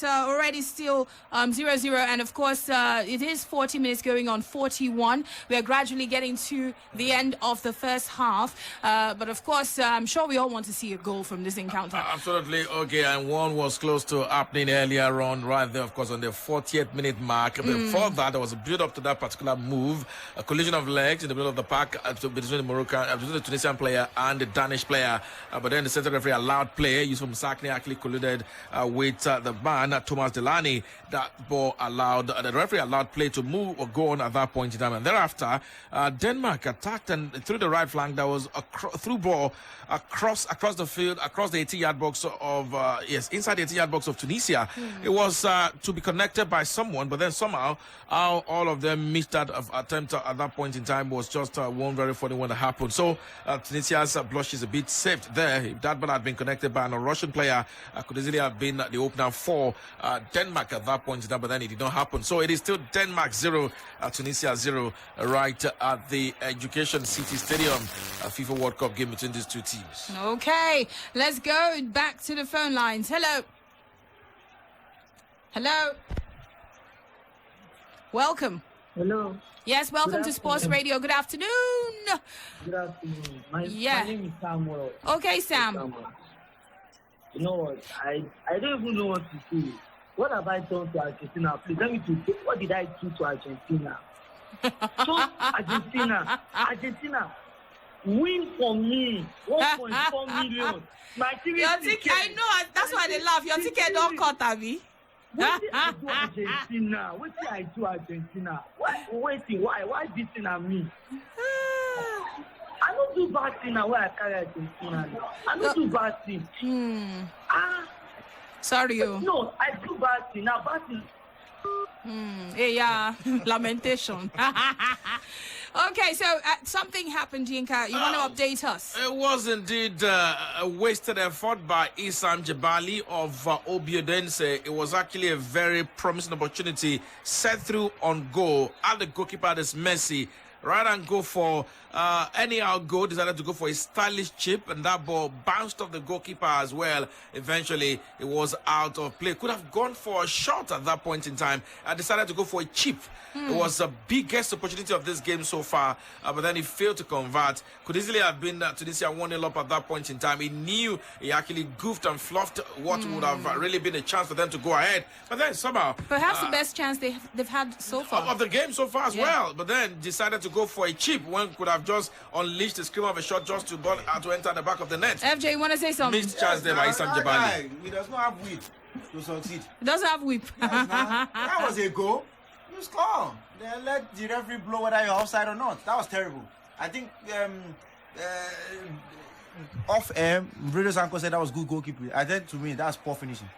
already still 0-0, and of course it is 40 minutes going on 41. We are gradually getting to the end of the first half, but of course I'm sure we all want to see a goal from this encounter. Absolutely. Okay, and one was close to happening earlier on, right there, of course, on the 40th minute mark. Before that, there was a build up to that particular move, a collision of legs in the middle of the park between the Tunisian player and the Danish player. but then the center referee allowed play. Yusuf Msakni actually colluded with the man, Thomas Delaney. That ball allowed, the referee allowed play to move or go on at that point in time. And thereafter, Denmark attacked, and through the right flank, there was a through ball across the field, across the 18-yard box of, inside the 18-yard box of Tunisia. It was to be connected by someone, but then somehow all of them missed that attempt at that point in time. Was just one very funny one that happened. So Tunisia's blush is a bit saved there. If that ball had been connected by a Russian player, could easily have been the opener for Denmark at that point in time, but then it did not happen. So it is still Denmark 0, Tunisia 0, right at the Education City Stadium, FIFA World Cup game between these two teams. Okay, let's go back to the phone lines. Hello. Hello. Welcome. Hello. Yes, welcome to Sports Radio. Good afternoon. Good afternoon. My name is Samuel. Okay, Sam. Samuel. You know what? I don't even know what to say. What have I done to Argentina? Please let me to say, what did I do to Argentina? So Argentina, win for me. 1.4 million. My ticket. I know. That's why they laugh. Your ticket don't cut, Abby. What did I do Argentina? Why beating at me? I don't do bad thing now. Why I carry Argentina? I don't do bad thing. Sorry, you. No, I do bad thing now. Bad thing. Yeah, lamentation. Okay, so something happened, Yinka. You want to update us? It was indeed a wasted effort by Issam Jebali of Obiodense. It was actually a very promising opportunity set through on goal at the goalkeeper, this Messi. Rather than go for anyhow goal, decided to go for a stylish chip, and that ball bounced off the goalkeeper as well. Eventually, it was out of play. Could have gone for a shot at that point in time. I decided to go for a chip. It was the biggest opportunity of this game so far, but then he failed to convert. Could easily have been Tunisia 1-0 up at that point in time. He knew he actually goofed and fluffed what would have really been a chance for them to go ahead. But then somehow... Perhaps the best chance they've had so far. Of the game so far as well. But then decided to go for a chip. One could have just unleashed the scream of a shot just to enter the back of the net. FJ, you want to say something? Missed chance there by Issam Jebali. He does not have whip to succeed. He doesn't have whip. That was a goal. You score. Then let the referee blow whether you're offside or not. That was terrible. I think off air, Brila Sanko said that was good goalkeeping. I think to me that's poor finishing.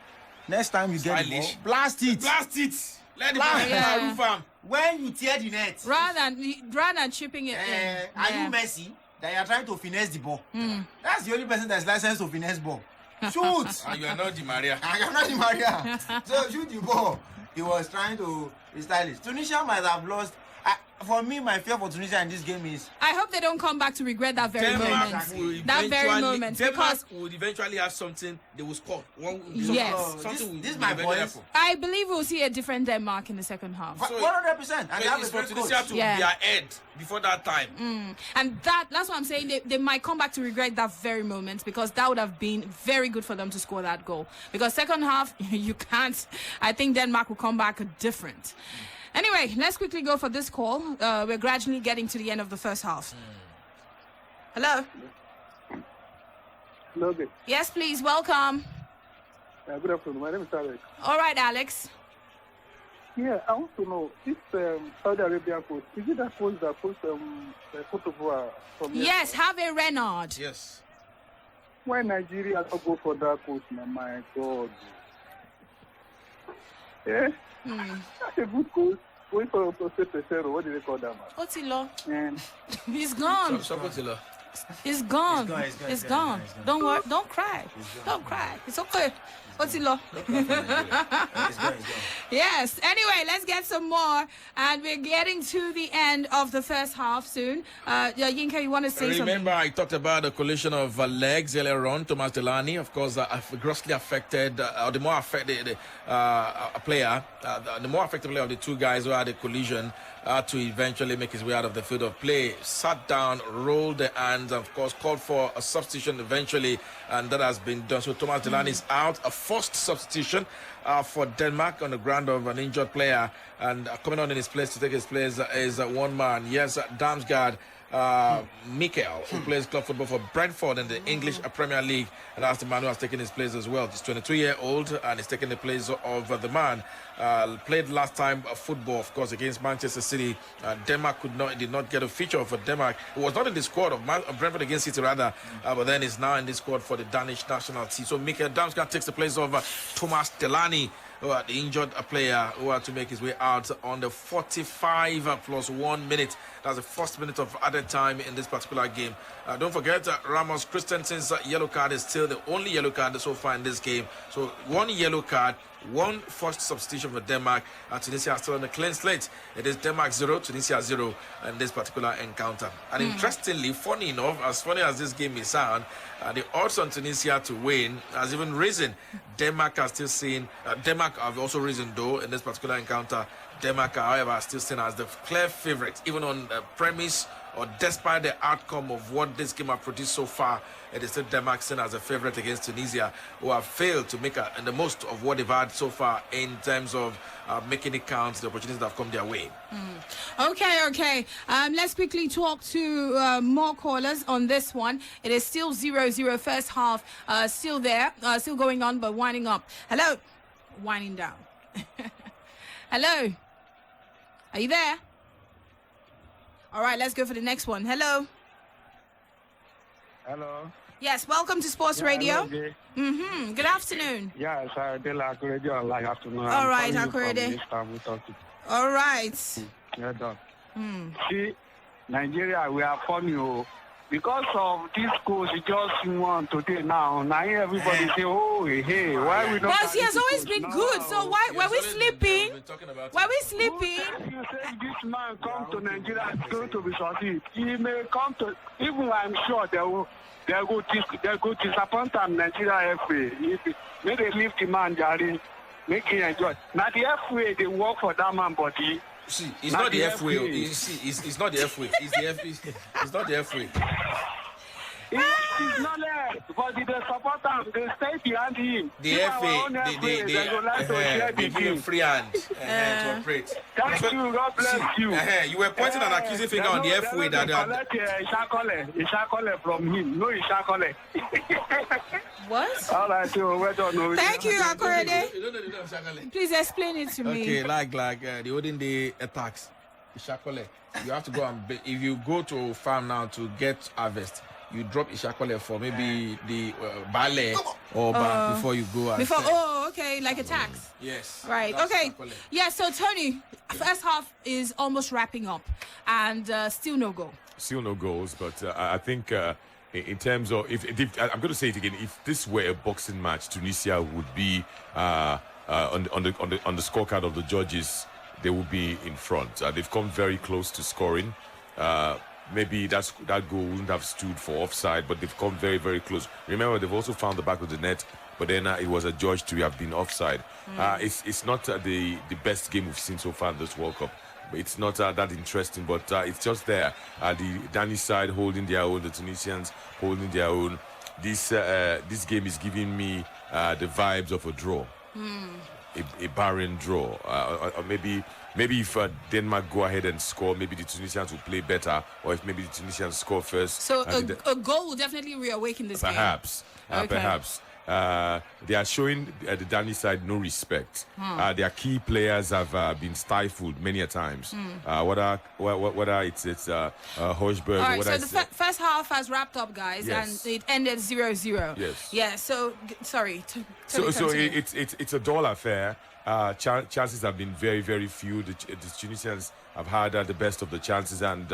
Next time you get the ball, blast it. Blast it. Let the ball roof him. When you tear the net, rather than chipping it in. Are you Messi that you are trying to finesse the ball? That's the only person that's licensed to finesse ball. Shoot. And you are not Di Maria. I am not Di Maria. So shoot the ball. He was trying to be stylish. Tunisia might have lost. For me, my fear for Tunisia in this game is... I hope they don't come back to regret that very moment. Denmark would eventually have something they will score. Yes. This is my voice. I believe we'll see a different Denmark in the second half. 100%. And it's for Tunisia to be ahead before that time. And that's what I'm saying. They might come back to regret that very moment, because that would have been very good for them to score that goal. Because second half, you can't... I think Denmark will come back different. Anyway, let's quickly go for this call. We're gradually getting to the end of the first half. Hello? Hello, good. Yes, please. Welcome. Good afternoon. My name is Alex. All right, Alex. Yeah, I want to know, this Saudi Arabian coach, is it that coach that coached Cote d'Ivoire from Yes, Hervé Renard. Yes. Why Nigeria don't go for that coach, my God? Yeah? That's a good coach. Going for Pesero, what do they call that, man? Otilo. He's gone. He's gone. He's gone. Don't worry. Don't cry. Don't cry. It's okay. Otilo. Yes. Anyway, let's get some more. And we're getting to the end of the first half soon. Yinka, you want to say something? Remember, I talked about the collision of legs earlier on. Thomas Delaney, of course, grossly affected, or the more affected player, the more affected player of the two guys who had a collision to eventually make his way out of the field of play. Sat down, rolled the hands, and of course, called for a substitution eventually, and that has been done. So Thomas Delaney is out. A forced substitution for Denmark on the ground of an injured player, and coming on in his place to take his place is one man. Yes, Damsgaard Mikel, who plays club football for Brentford in the English Premier League, and that's the man who has taken his place as well. He's 22-year-old and he's taking the place of the man. Played last time football, of course, against Manchester City. Denmark did not get a feature for Denmark. He was not in the squad of Brentford against City, rather, but then he's now in the squad for the Danish national team. So Mikel Damsgaard takes the place of Thomas Delaney, the injured player who had to make his way out on the 45 plus 1 minute. That's the first minute of added time in this particular game. Don't forget, Ramos Christensen's yellow card is still the only yellow card so far in this game. So 1 yellow card, 1 first substitution for Denmark. Tunisia are still on the clean slate. It is Denmark 0, Tunisia 0 in this particular encounter. And interestingly, funny enough, as funny as this game may sound, the odds on Tunisia to win has even risen. Denmark are still seen. Denmark have also risen, though, in this particular encounter. Denmark, however, are still seen as the clear favorite, even on the premise or despite the outcome of what this game has produced so far. It is still Denmark seen as a favorite against Tunisia, who have failed to make the most of what they've had so far in terms of making it count, the opportunities that have come their way. Okay. Let's quickly talk to more callers on this one. It is still 0-0 first half, still there, still going on, but winding up. Hello? Winding down. Hello? Are you there? All right, let's go for the next one. Hello? Hello. Yes, welcome to Sports Radio. Hello, Good afternoon. yes, Dela Radio. Like afternoon. All right, Akorede. All right. Yeah, done. See, Nigeria, we are funny, because of this coach, just won today now. Now everybody say, oh, hey, why we don't? But he has always been good. So why were we sleeping? Were we sleeping? You say this man come to Nigeria is going to be succeed. He may come to. Even I'm sure they go disappoint them Nigeria FA. May they leave the man, Jari, make him enjoy. Now the FA they work for that man body. See, it's not the FA. It's not the FA. It's not the FA. It's not there, but they support him. They stay behind him. The FA, they give him free hand to operate. Thank you, God bless you. You were pointing an accusing finger on the FA that collect Ishakole from him. No Ishakole. What? All right, so well done. Thank you, Akorede. Please explain it to me. Okay, like the olden day attacks. Ishakole. You have to go and if you go to a farm now to get harvest, you drop Ishakole for maybe the ballet or before you go. Okay, like a tax. Yes. Right. Okay. Yeah. So Tony, first half is almost wrapping up, and still no goal. Still no goals, but I think in terms of if I'm going to say it again, if this were a boxing match, Tunisia would be on the scorecard of the judges. They will be in front. They've come very close to scoring. Maybe that goal wouldn't have stood for offside, but they've come very, very close. Remember, they've also found the back of the net, but then it was adjudged to have been offside. It's not the best game we've seen so far in this World Cup. It's not that interesting, but it's just there. The Danish side holding their own, the Tunisians holding their own. This game is giving me the vibes of a draw, a barren draw. Or maybe if Denmark go ahead and score, maybe the Tunisians will play better, or if maybe the Tunisians score first. So a goal will definitely reawaken this game. Perhaps. They are showing the Danish side no respect. Their key players have been stifled many a times. Whether it's Hochberg. All right, so the first half has wrapped up, guys, and it ended 0-0. Yes. Yeah. So sorry. So it's a dull affair. Chances have been very, very few. The Tunisians have had the best of the chances, and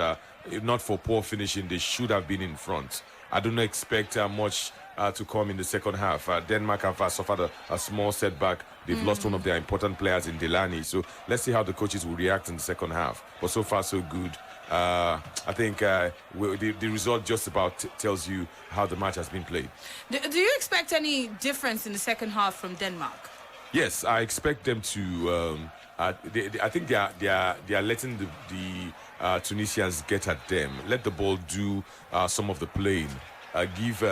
if not for poor finishing, they should have been in front. I don't expect much to come in the second half. Denmark have suffered a small setback. They've lost one of their important players in Delaney. So let's see how the coaches will react in the second half. But so far, so good. I think the result just about tells you how the match has been played. Do you expect any difference in the second half from Denmark? Yes, I expect them to. I think they are letting the Tunisians get at them. Let the ball do some of the playing. Give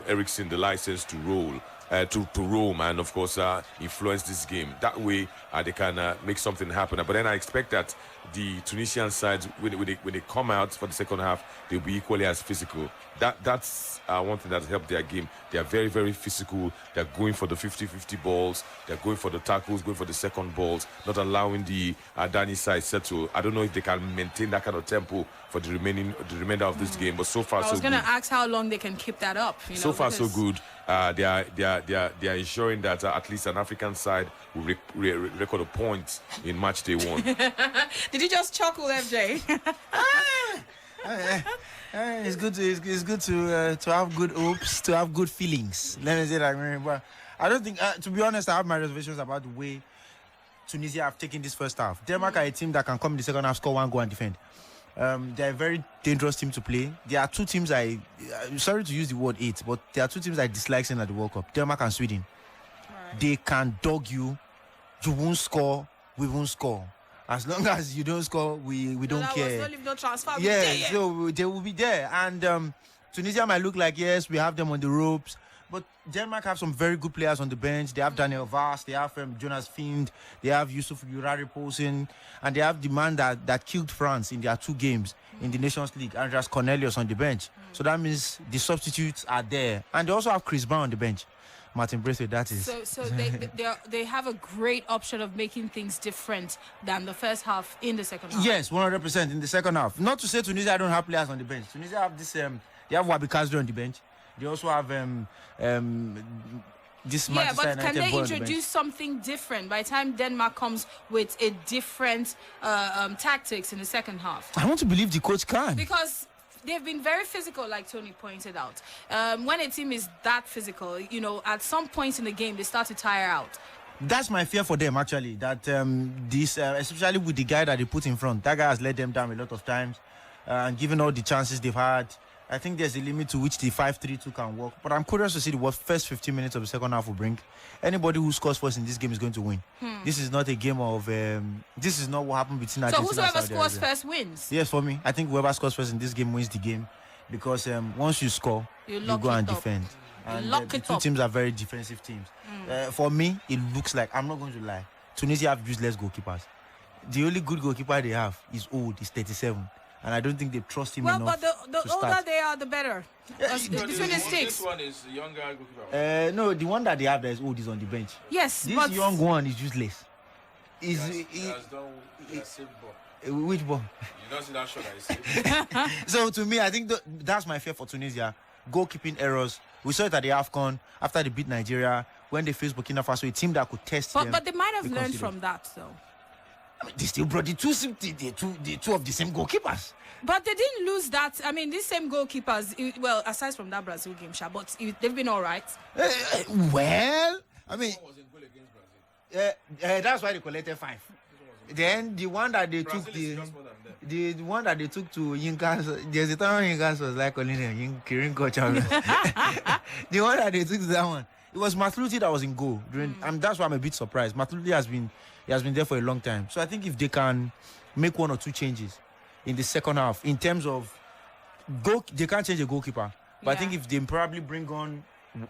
Eriksen the license to roll, to roam, and of course influence this game. That way they can make something happen. But then I expect that the Tunisian side, when they come out for the second half, they'll be equally as physical. That's one thing that helped their game. They are very, very physical. They're going for the 50-50 balls. They're going for the tackles, going for the second balls, not allowing the Dani side settle. I don't know if they can maintain that kind of tempo for the remainder of this game. But so far, so good. I was going to ask how long they can keep that up. So far, so good. They are ensuring that at least an African side will record a point in match day 1. Did you just chuckle, FJ? It's good to have good hopes, to have good feelings. Let me say that. But I don't think, to be honest, I have my reservations about the way Tunisia have taken this first half. Denmark are a team that can come in the second half, score 1 goal and defend. They're a very dangerous team to play. There are 2 teams I'm sorry to use the word hate, but there are 2 teams I dislike seeing at the World Cup, Denmark and Sweden. Right. They can dog you. You won't score, we won't score. As long as you don't score, we don't care. No transfer. Yeah, so they will be there. And Tunisia might look like, yes, we have them on the ropes. But Denmark have some very good players on the bench. They have Daniel Vaz, they have Jonas Find, they have Yusuf Yurari Poulsen, and they have the man that killed France in their 2 games in the Nations League, Andreas Cornelius on the bench. So that means the substitutes are there. And they also have Chris Brown on the bench. Martin Braithwaite, that is. So they have a great option of making things different than the first half in the second half. Yes, 100% in the second half. Not to say Tunisia don't have players on the bench. Tunisia have this. They have Wabi Kazri on the bench. They also have this. Yeah, but can they introduce introduce something different by the time Denmark comes with a different tactics in the second half? I want to believe the coach can. Because they've been very physical, like Tony pointed out. When a team is that physical, at some point in the game, they start to tire out. That's my fear for them, actually. That this, especially with the guy that they put in front, that guy has let them down a lot of times. And given all the chances they've had, I think there's a limit to which the 5-3-2 can work. But I'm curious to see what first 15 minutes of the second half will bring. Anybody who scores first in this game is going to win. This is not a game of... this is not what happened between Argentina and Saudi Arabia. So whoever scores first wins? Yes, for me. I think whoever scores first in this game wins the game. Because once you score, you go and defend. And the 2 teams are very defensive teams. For me, it looks like... I'm not going to lie. Tunisia have useless goalkeepers. The only good goalkeeper they have is old. He's 37. And I don't think they trust him enough. Well, but the older they are, the better. Between the sticks. This one is the younger goalkeeper. No, the one that they have that is old is on the bench. Yes, this young one is useless. He has done a saved ball. Which ball? You don't see that shot that he saved. So to me, I think that's my fear for Tunisia. Goalkeeping errors. We saw it at the AFCON after they beat Nigeria when they faced Burkina Faso, a team that could test them. But they might have learned from that, though. I mean, they still brought the two of the same goalkeepers. But they didn't lose that. I mean, these same goalkeepers, well, aside from that Brazil game, but they've been all right. Well, I mean, that's why they collected 5. Then the one that they took the one that they took to Yinkas, there's a time Yinkas was like calling him Kirin Coach. The one that they took to that one, it was Mathluti that was in goal. And that's why I'm a bit surprised. Mathluti has been there for a long time. So I think if they can make 1 or 2 changes in the second half, in terms of they can't change a goalkeeper. But I think if they probably bring on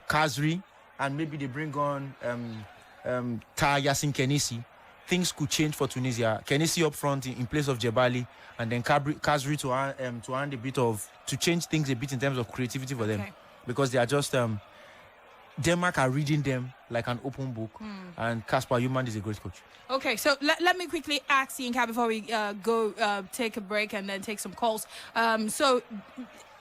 Kazri and maybe they bring on Yasin Kenisi, things could change for Tunisia. Kenisi up front in place of Jebali, and then Kazri to change things a bit in terms of creativity for them, because they are just Denmark are reading them like an open book, and Kasper Juhlmann is a great coach. Okay, so let me quickly ask Yinka before we go take a break and then take some calls. So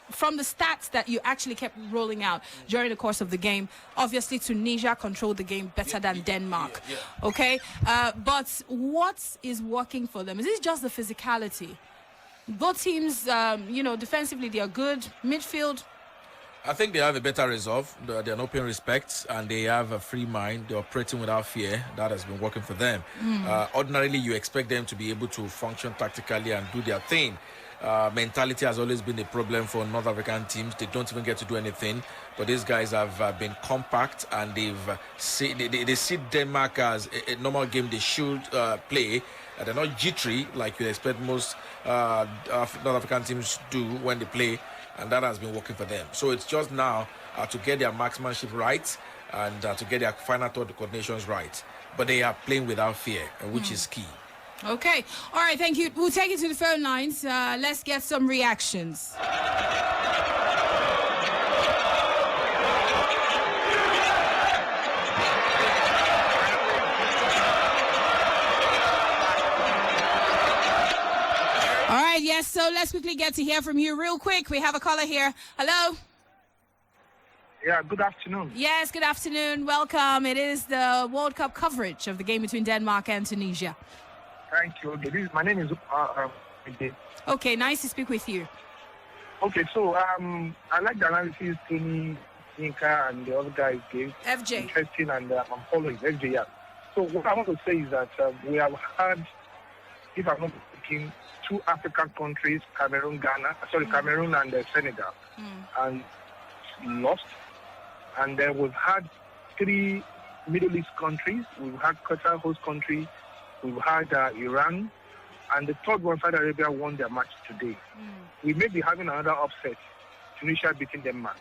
from the stats that you actually kept rolling out during the course of the game, obviously Tunisia controlled the game better than Denmark. Okay, but what is working for them? Is it just the physicality? Both teams, defensively they are good. Midfield, I think they have a better resolve. They're an open respect, and they have a free mind. They're operating without fear. That has been working for them. Ordinarily, you expect them to be able to function tactically and do their thing. Mentality has always been a problem for North African teams. They don't even get to do anything. But these guys have been compact, and they see Denmark as a normal game they should play. They're not jittery like you expect most North African teams do when they play. And that has been working for them. So it's just now to get their marksmanship right and to get their final thought coordinations right. But they are playing without fear, which is key. Okay. All right, thank you. We'll take it to the phone lines. Let's get some reactions. All right, yes, so let's quickly get to hear from you real quick. We have a caller here. Hello? Yeah, good afternoon. Yes, good afternoon. Welcome. It is the World Cup coverage of the game between Denmark and Tunisia. Thank you. Okay, my name is Okay, nice to speak with you. Okay, so I like the analysis Tony, Inka, and the other guys gave. FJ. Interesting, and I'm following FJ. Yeah. So what I want to say is that we have had, if I'm not mistaken, 2 African countries, Cameroon and Senegal, and lost. And then we've had 3 Middle East countries. We've had Qatar, host country. We've had Iran. And the third one, Saudi Arabia, won their match today. We may be having another upset, Tunisia beating Denmark.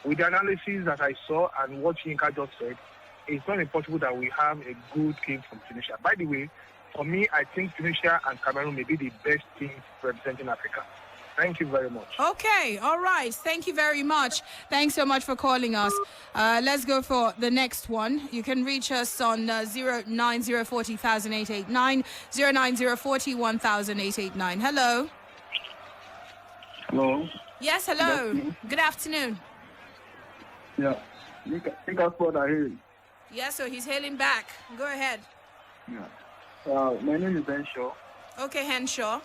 With the analysis that I saw and what Yinka just said, it's not impossible that we have a good team from Tunisia. By the way, for me, I think Tunisia and Cameroon may be the best teams representing Africa. Thank you very much. Okay, all right. Thank you very much. Thanks so much for calling us. Let's go for the next one. You can reach us on 09040 09040 1889. Hello. Hello. Yes, hello. Good afternoon. Yeah. You can spot ahead. Yes, so he's hailing back. Go ahead. Yeah. My name is Henshaw. Okay, Henshaw.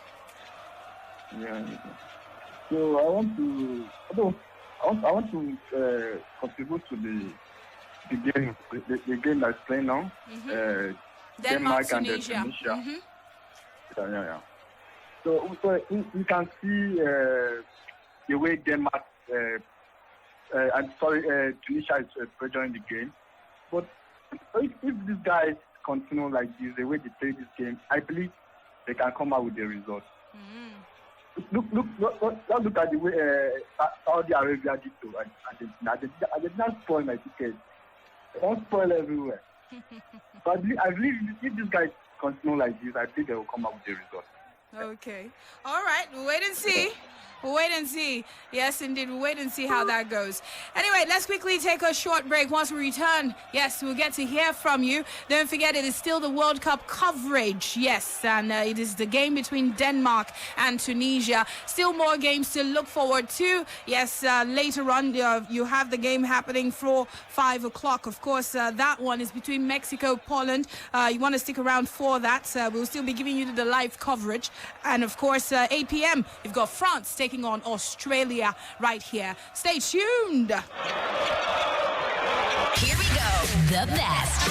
Yeah. So I want to contribute to the game that's playing now. Denmark and Tunisia. Yeah. So we can see the way Denmark Tunisia is pressuring the game. But if these guys continue like this, the way they play this game, I believe they can come out with the result. Look at the way Saudi Arabia did to Argentina. Argentina spoil my ticket. They don't spoil everywhere. But I believe if these guys continue like this, I think they will come out with the result. Okay. All right. We'll wait and see. We'll wait and see. Yes, indeed. We'll wait and see how that goes. Anyway, let's quickly take a short break. Once we return, yes, we'll get to hear from you. Don't forget, it is still the World Cup coverage. Yes, and it is the game between Denmark and Tunisia. Still more games to look forward to. Yes, later on, you have the game happening for 5 o'clock. Of course, that one is between Mexico, Poland. You want to stick around for that. We'll still be giving you the live coverage. And, of course, 8 p.m., you've got France taking on Australia right here. Stay tuned. Here we go. The best.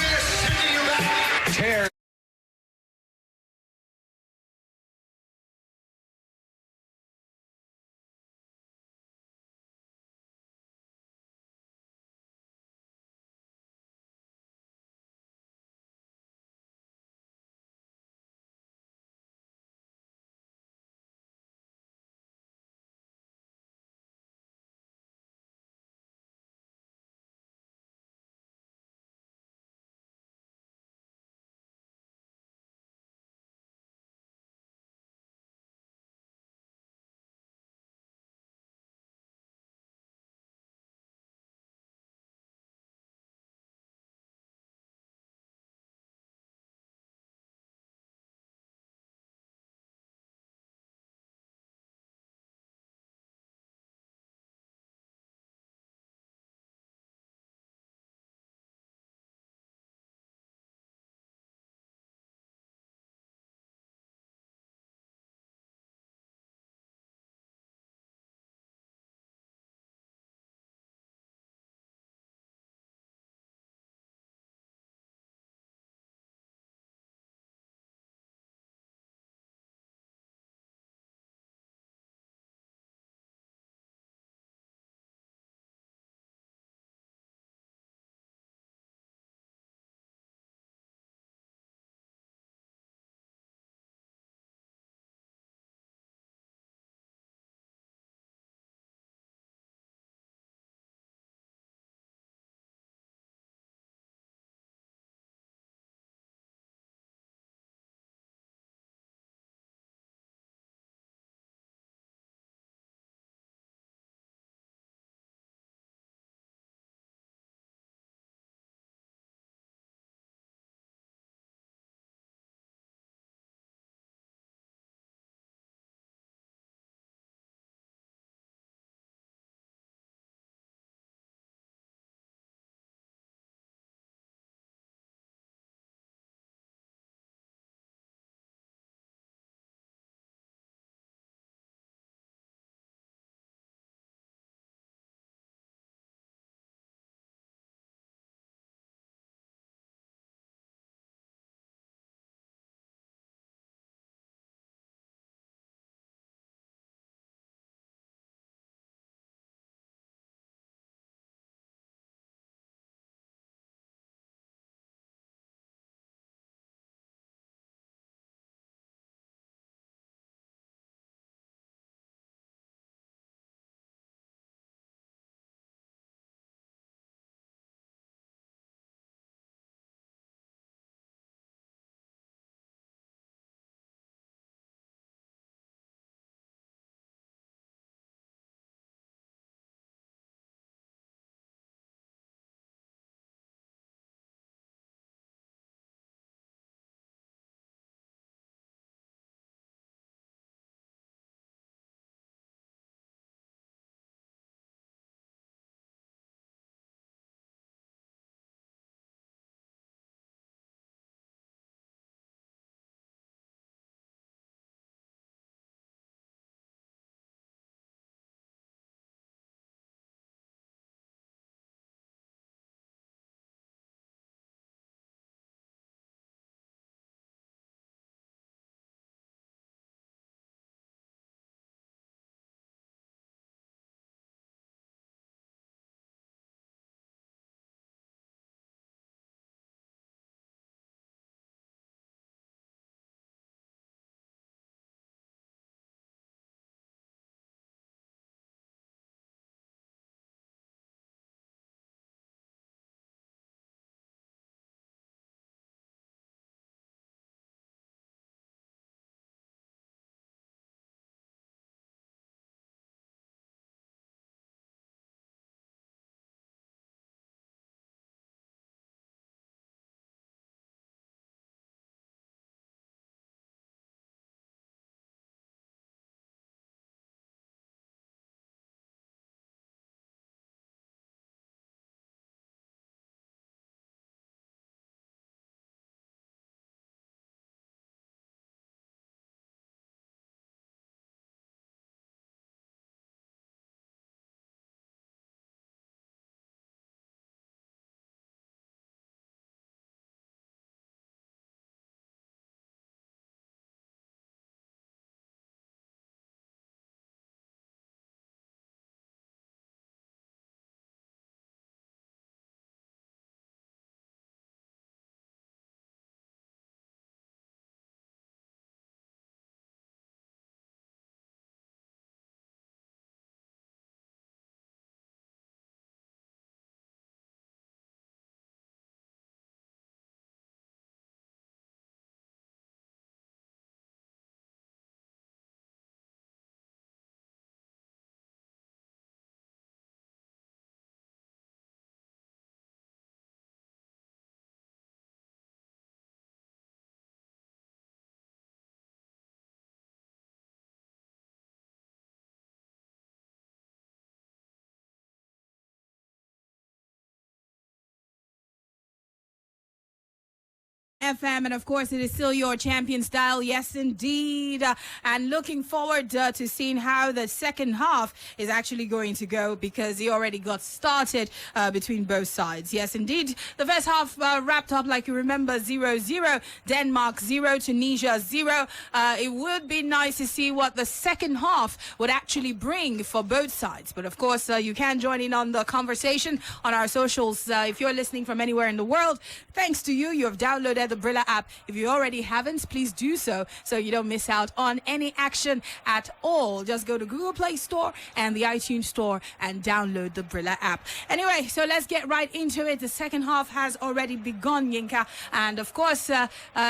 FM, and of course, it is still your champion style. Yes, indeed. And looking forward to seeing how the second half is actually going to go, because he already got started between both sides. Yes, indeed. The first half wrapped up, like you remember, 0-0. Denmark 0, Tunisia 0. It would be nice to see what the second half would actually bring for both sides. But of course, you can join in on the conversation on our socials. If you're listening from anywhere in the world, thanks to you, you have downloaded the Brila app. If you already haven't, please do so you don't miss out on any action at all. Just go to Google Play Store and the iTunes Store and download the Brila app. Anyway, so let's get right into it. The second half has already begun, Yinka. And of course,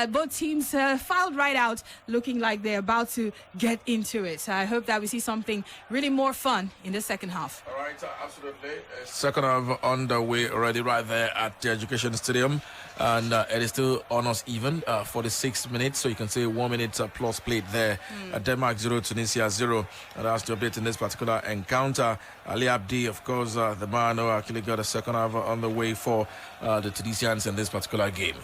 both teams filed right out, looking like they're about to get into it. So I hope that we see something really more fun in the second half. All right, absolutely. Second half underway already right there at the Education Stadium. And it is still almost even, 46 minutes. So you can say 1 minute plus played there. Denmark 0, Tunisia 0. And that's the update in this particular encounter. Ali Abdi, of course, the man who actually got a second half on the way for the Tunisians in this particular game.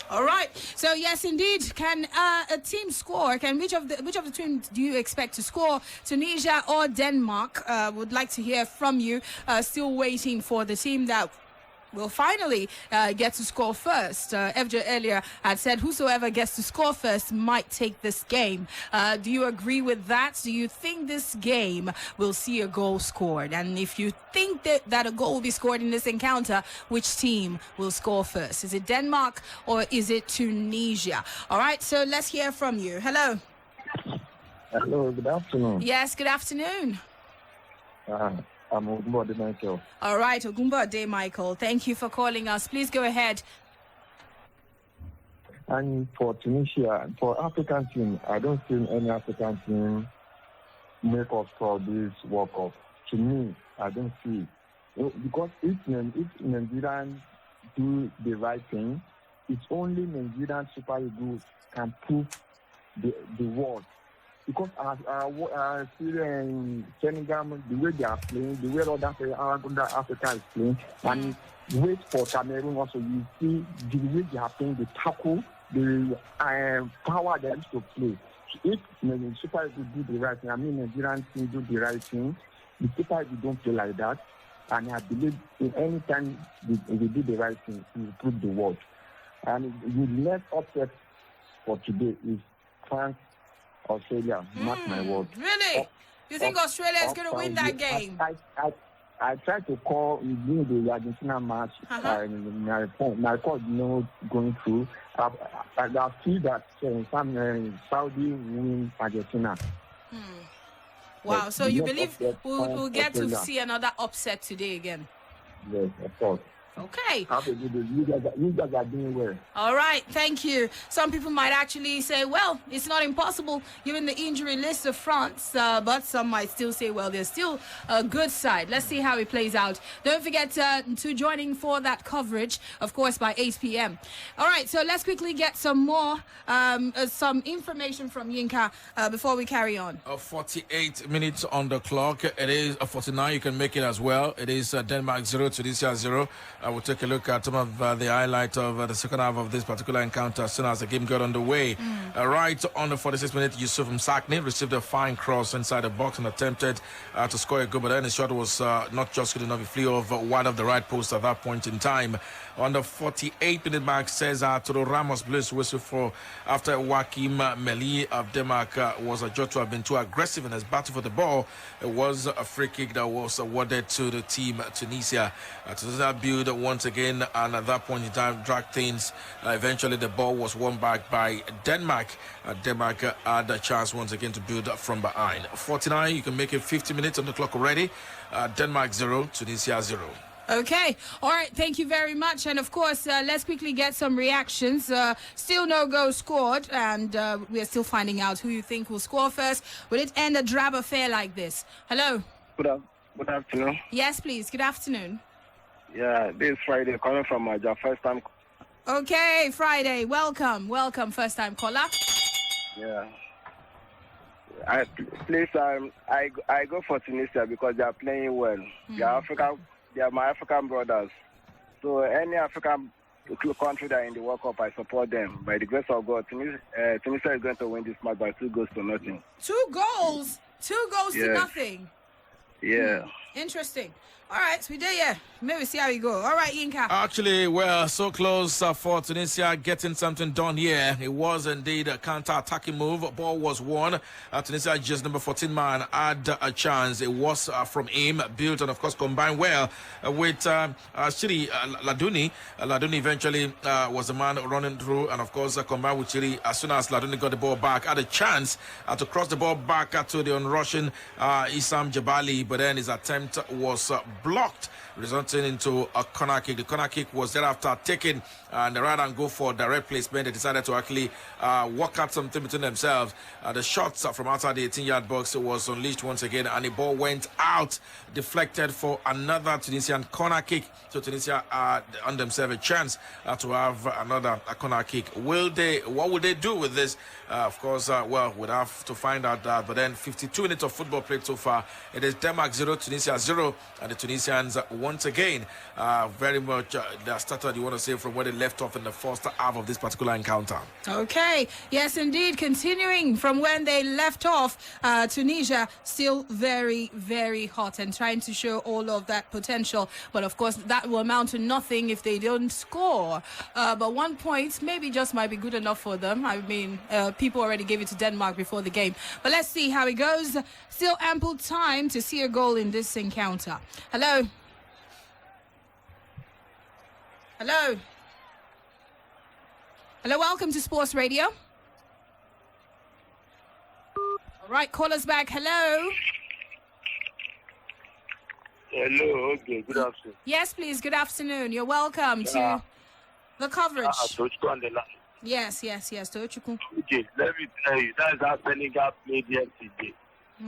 All right. So yes, indeed. Can a team score? Can which of the teams do you expect to score? Tunisia or Denmark? Would like to hear from you. Still waiting for the team that will finally get to score first. FJ earlier had said whosoever gets to score first might take this game. Do you agree with that? Do you think this game will see a goal scored? And if you think that a goal will be scored in this encounter, which team will score first? Is it Denmark or is it Tunisia? All right, so let's hear from you. Hello. Hello, good afternoon. Yes, good afternoon. I'm Ogumbo Michael. All right, Ogumbo Day Michael. Thank you for calling us. Please go ahead. And for Tunisia, for African team, I don't see any African team make up for this World Cup. To me, I don't see it. Because if Nigerians do the right thing, it's only Nigerian Super Eagles can prove the world. Because I see in Senegal, the way they are playing, the way other Africa is playing, and wait for Cameroon also, you see the way they are playing, the tackle, the power they used to play. If the Super Eagles do the right thing, I mean Nigerian team do the right thing, the Super Eagles don't play like that, and I believe any time they do the right thing, we will prove the world. And the next upset for today is France. Australia, mark my word. Really? You think Australia is going to win that game? I tried to call the Argentina match. My call is not going through. I feel that Saudi win Argentina. Wow, so you believe we'll get to see another upset today again? Yes, of course. Okay. You guys are doing well. All right, thank you. Some people might actually say, well, it's not impossible given the injury list of France, but some might still say, well, there's still a good side. Let's see how it plays out. Don't forget to join in for that coverage, of course, by 8 p.m. All right, so let's quickly get some more, some information from Yinka before we carry on. 48 minutes on the clock. It is 49. You can make it as well. It is Denmark 0, Tunisia 0. I will take a look at some of the highlights of the second half of this particular encounter as soon as the game got underway. Right on the 46th minute, Yusuf Msakni received a fine cross inside the box and attempted to score a goal, but then his shot was not just good enough. He flew over wide of the right post at that point in time. On the 48th minute mark, Cesar Toro Ramos blows whistle for after Joachim Meli of Denmark was adjudged to have been too aggressive in his battle for the ball. It was a free kick that was awarded to the team Tunisia. Tunisia build once again, and at that point in time, dragged things. Eventually, the ball was won back by Denmark. Denmark had a chance once again to build from behind. 49, you can make it 50 minutes on the clock already. Denmark 0, Tunisia 0. Okay. All right. Thank you very much. And of course, let's quickly get some reactions. Still no goal scored, and we are still finding out who you think will score first. Will it end a drab affair like this? Hello. Good afternoon. Yes, please. Good afternoon. Yeah, this is Friday, calling from my first time. Okay, Friday. Welcome. First time caller. Yeah. Please, I go for Tunisia because they are playing well. They are my African brothers. So any African country that are in the World Cup, I support them. By the grace of God, Tunisia is going to win this match by 2-0. 2 goals? 2 goals to nothing? Yeah. Interesting. All right, we did, yeah. Maybe see how we go. All right, Yinka. Actually, we're so close for Tunisia getting something done here. It was indeed a counter-attacking move. Ball was won. Tunisia, just number 14 man, had a chance. It was from him, built and, of course, combined well with Chiri Laduni. Laduni eventually was the man running through and, of course, combined with Chiri. As soon as Laduni got the ball back, had a chance to cross the ball back to the on-Russian Issam Jabali, but then his attempt was blocked, resulting into a corner kick. The corner kick was thereafter taken, and rather than go for direct placement, they decided to actually work out something between themselves. The shots from outside the 18-yard box was unleashed once again, and the ball went out, deflected for another Tunisian corner kick. So Tunisia on themselves a chance to have another corner kick. What will they do with this? Of course, well, we'll have to find out that. But then 52 minutes of football played so far. It is Denmark 0, Tunisia 0, and the Tunisians once again very much they started, you want to say, from where they left off in the first half of this particular encounter. Okay, yes indeed, continuing from when they left off, Tunisia still very, very hot and trying to show all of that potential, but of course that will amount to nothing if they don't score, but 1 point maybe just might be good enough for them. I mean, people already gave it to Denmark before the game, but let's see how it goes. Still ample time to see a goal in this encounter. Hello. Hello. Hello, welcome to Sports Radio. All right, call us back. Hello. Hello, okay, good afternoon. Yes, please, good afternoon. You're welcome to the coverage. Tochukwu on the line. Yes, Tochukwu. Okay, let me tell you, that's how Senegal played yesterday.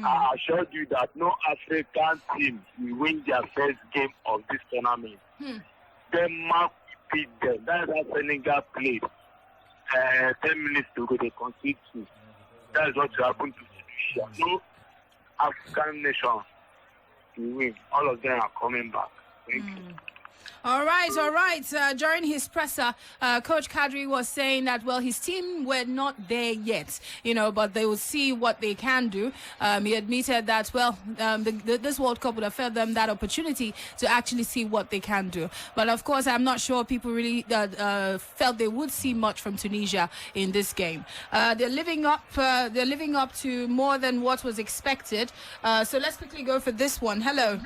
I assured you that no African team will win their first game of this tournament. Denmark beat them. That's how Senegal played. 10 minutes to go, they concede 2. That is what happened to Tunisia. No African nation will win. All of them are coming back. Thank you. All right. During his presser, Coach Kadri was saying that, well, his team were not there yet, but they will see what they can do. He admitted that, well, this World Cup would have fed them that opportunity to actually see what they can do. But of course, I'm not sure people really felt they would see much from Tunisia in this game. They're living up to more than what was expected. So let's quickly go for this one. Hello.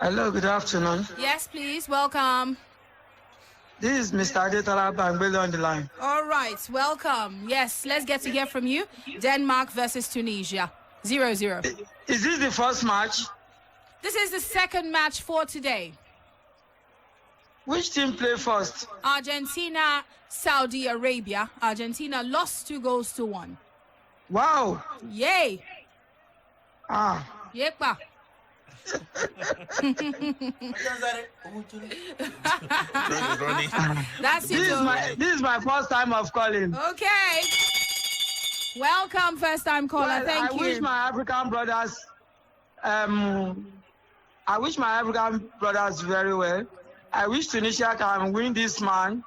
Hello, good afternoon. Yes, please. Welcome. This is Mr. Adetola Bangbele on the line. All right. Welcome. Yes, let's get to hear from you. Denmark versus Tunisia. 0-0. Is this the first match? This is the second match for today. Which team played first? Argentina, Saudi Arabia. Argentina lost 2-1. Wow. Yay. Yepa. That's it. This is my first time of calling. Okay. Welcome, first time caller. Thank you. I wish my African brothers very well. I wish Tunisia can win this man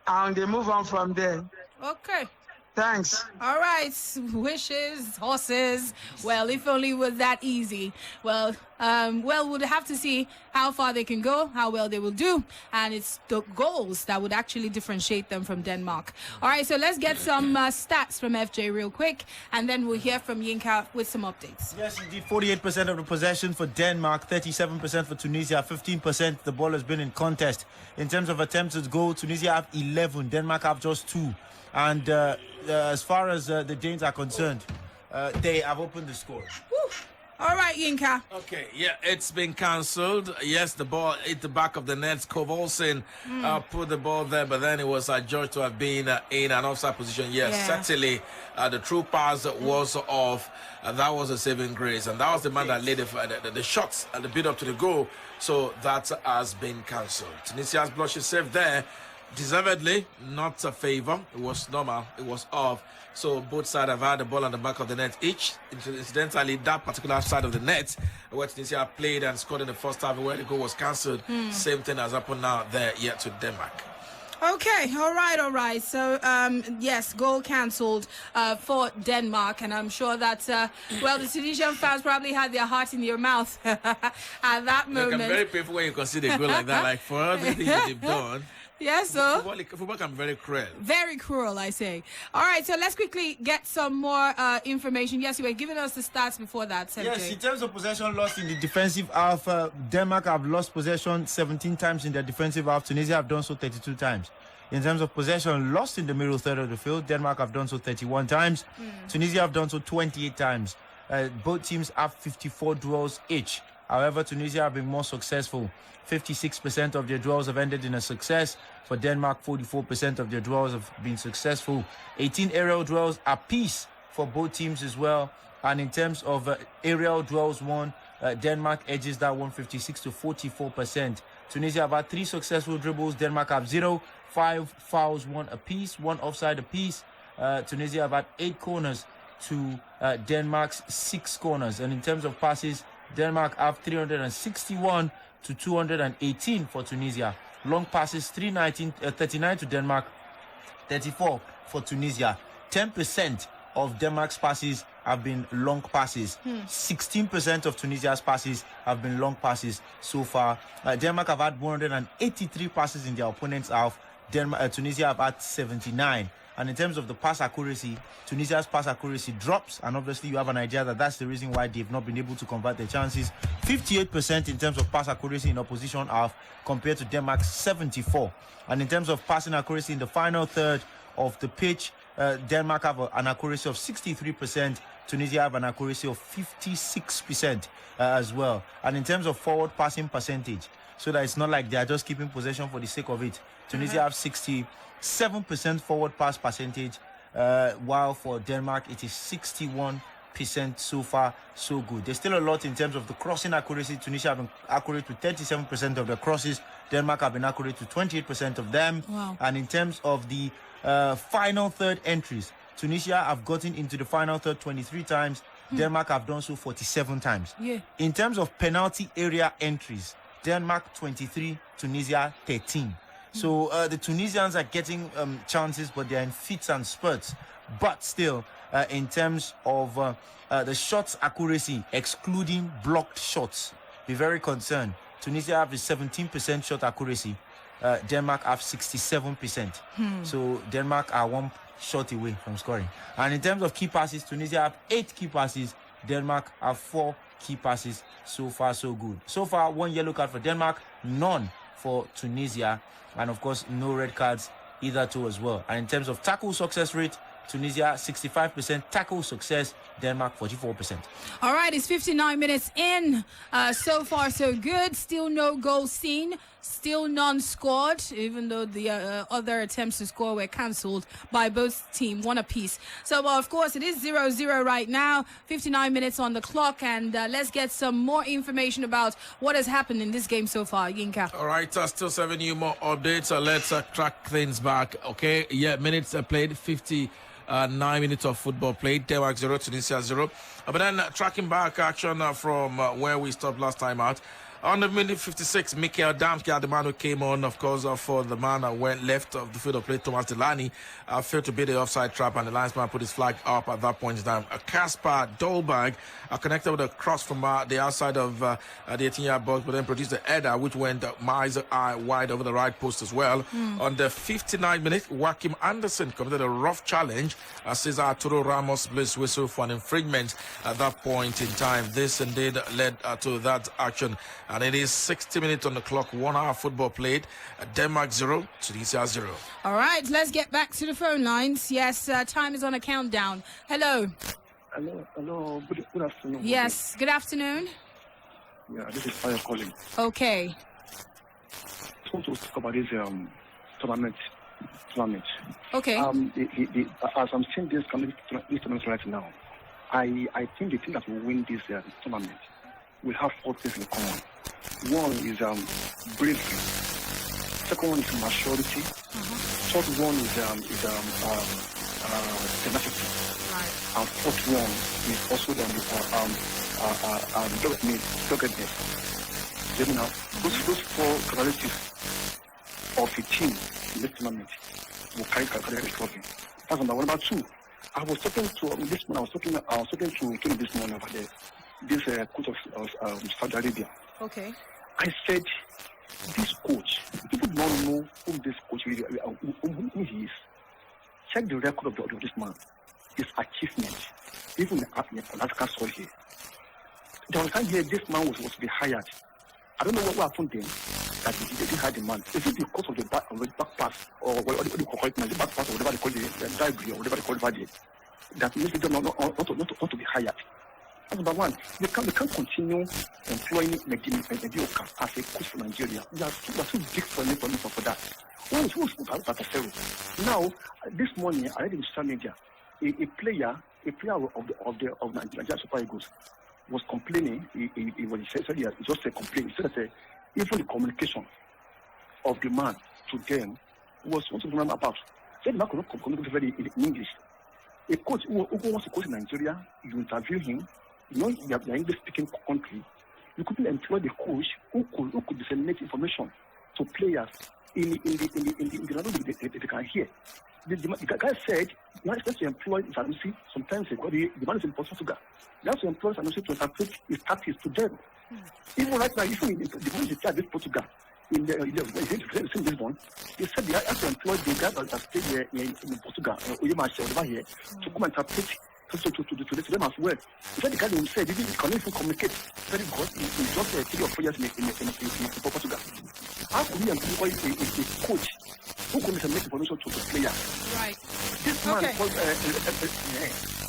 and they move on from there. Okay. Thanks. All right. Wishes, horses. Well, if only it was that easy. Well, we'll have to see how far they can go, how well they will do. And it's the goals that would actually differentiate them from Denmark. All right. So let's get some stats from FJ real quick. And then we'll hear from Yinka with some updates. Yes, indeed. 48% of the possession for Denmark, 37% for Tunisia, 15% the ball has been in contest. In terms of attempts at goal, Tunisia have 11, Denmark have just 2. And as far as the Danes are concerned, they have opened the score. Woo. All right, Yinka. Okay, yeah, it's been cancelled. Yes, the ball hit the back of the net. Kovolsen put the ball there, but then it was judged to have been in an offside position. Yes, certainly the true pass was off. That was a saving grace, and that was the man that laid the shots and the build up to the goal. So that has been cancelled. Tunisia's blush is saved there. Deservedly, not a favor. It was normal. It was off. So both sides have had the ball on the back of the net each. Incidentally, that particular side of the net where Tunisia played and scored in the first half where the goal was cancelled. Same thing has happened now there yet to Denmark. Okay, all right. So, yes, goal cancelled for Denmark, and I'm sure that, the Tunisian fans probably had their heart in their mouth at that moment. Look, I'm very painful when you consider a goal like that, like for everything that they've done. Yes, so football can be very cruel. Very cruel, I say. All right, so let's quickly get some more information. Yes, you were giving us the stats before that, MJ. Yes, in terms of possession lost in the defensive half, Denmark have lost possession 17 times in their defensive half. Tunisia have done so 32 times. In terms of possession lost in the middle third of the field, Denmark have done so 31 times. Tunisia have done so 28 times. Both teams have 54 draws each. However, Tunisia have been more successful. 56% of their draws have ended in a success. For Denmark, 44% of their draws have been successful. 18 aerial draws apiece for both teams as well. And in terms of aerial draws won, Denmark edges that 156 to 44%. Tunisia have had 3 successful dribbles. Denmark have 0. 5 fouls, 1 apiece, 1 offside apiece. Tunisia have had 8 corners to Denmark's 6 corners. And in terms of passes, Denmark have 361 to 218 for Tunisia. Long passes, 39 to Denmark, 34 for Tunisia. 10% of Denmark's passes have been long passes. 16% of Tunisia's passes have been long passes so far. Denmark have had 183 passes in their opponent's half. Tunisia have had 79. And in terms of the pass accuracy, Tunisia's pass accuracy drops. And obviously, you have an idea that that's the reason why they've not been able to convert their chances. 58% in terms of pass accuracy in opposition half compared to Denmark's 74. And in terms of passing accuracy in the final third of the pitch, Denmark have an accuracy of 63%. Tunisia have an accuracy of 56% as well. And in terms of forward passing percentage, so that it's not like they are just keeping possession for the sake of it, Tunisia have 67% forward pass percentage, while for Denmark it is 61% so far, so good. There's still a lot in terms of the crossing accuracy. Tunisia have been accurate to 37% of their crosses. Denmark have been accurate to 28% of them. Wow. And in terms of the final third entries, Tunisia have gotten into the final third 23 times. Denmark have done so 47 times. Yeah. In terms of penalty area entries, Denmark 23, Tunisia 13. So the Tunisians are getting chances, but they're in fits and spurts. But still, in terms of the shots accuracy, excluding blocked shots, be very concerned. Tunisia have a 17% shot accuracy. Denmark have 67%. So Denmark are 1 shot away from scoring. And in terms of key passes, Tunisia have 8 key passes. Denmark have 4 key passes. So far, so good. So far, 1 yellow card for Denmark, none for Tunisia. And of course, no red cards either too as well. And in terms of tackle success rate, Tunisia 65% tackle success, Denmark 44%. All right, it's 59 minutes in. So far, so good. Still no goal seen. Still none scored, even though the other attempts to score were cancelled by both teams, 1 apiece. So, of course, it is 0-0 right now. 59 minutes on the clock, and let's get some more information about what has happened in this game so far. Yinka. All right, still 7 new more updates. Let's track things back. Okay, yeah, minutes played, 59 minutes of football played. Denmark 0, Tunisia 0. But then tracking back action from where we stopped last time out. On the minute 56, Mikhail Damsgaard, the man who came on, of course, for the man that went left of the field of play, Thomas Delaney, failed to beat the offside trap, and the linesman put his flag up at that point in time. Kasper Dolberg connected with a cross from the outside of the 18-yard box, but then produced the header, which went miles wide over the right post as well. On the 59th minute, Joachim Andersen committed a rough challenge. Cesar Arturo Ramos blew his whistle for an infringement at that point in time. This indeed led to that action. And it is 60 minutes on the clock, 1 hour football played. Denmark 0, Tunisia 0. All right, let's get back to the phone lines. Yes, time is on a countdown. Hello. Hello. Good afternoon. Yes, good afternoon. Yeah, this is Fire calling. Okay. I want to talk about this tournament. Okay. As I'm seeing this tournament right now, I think the team that will win this tournament will have 4 things in common. One is bravery. Second one is maturity. Third one is tenacity. Right. And fourth one is also doggedness. You know, those four qualities of a team in this tournament will carry the trophy. That's number one. Number two, I was talking to this morning. I was talking to King this morning about this coach of Saudi Arabia. Okay. I said, this coach, people don't know who this coach really, who he is. Check the record of this man, his achievements, even in African soil here. They understand here this man was to be hired. I don't know what happened then that they didn't hire the man. Is it because of the back pass or what do you call it, the back pass or whatever they call it, the bribery or whatever they call it, that makes them not to be hired? That's number one. They can't continue employing Medioka as a coach for Nigeria. We are too big for that. Who was about zero? Now, this morning, I read in social media, a player of Nigeria Super Eagles was complaining. He just a complaint. He said that even the communication of the man to them was what to remember about. Said the man could not communicate very in English. A coach who wants to coach in Nigeria, you interview him. You know, you are English-speaking country. You couldn't employ the coach who could disseminate information to players in the language they can hear. The guy said, you have to employ Sanusi. Sometimes the man is in Portugal. You have to employ Sanusi to interpret his tactics to them. Even right now, even the man is this Portugal. In this one, they said they have to employ the guy that stayed here in Portugal, over here, to come and interpret to them as well. He said the guy himself, he can't even communicate very good. He's just 3 or 4 years in Portugal. How could he employ a coach who could make information to the player? Right. This man called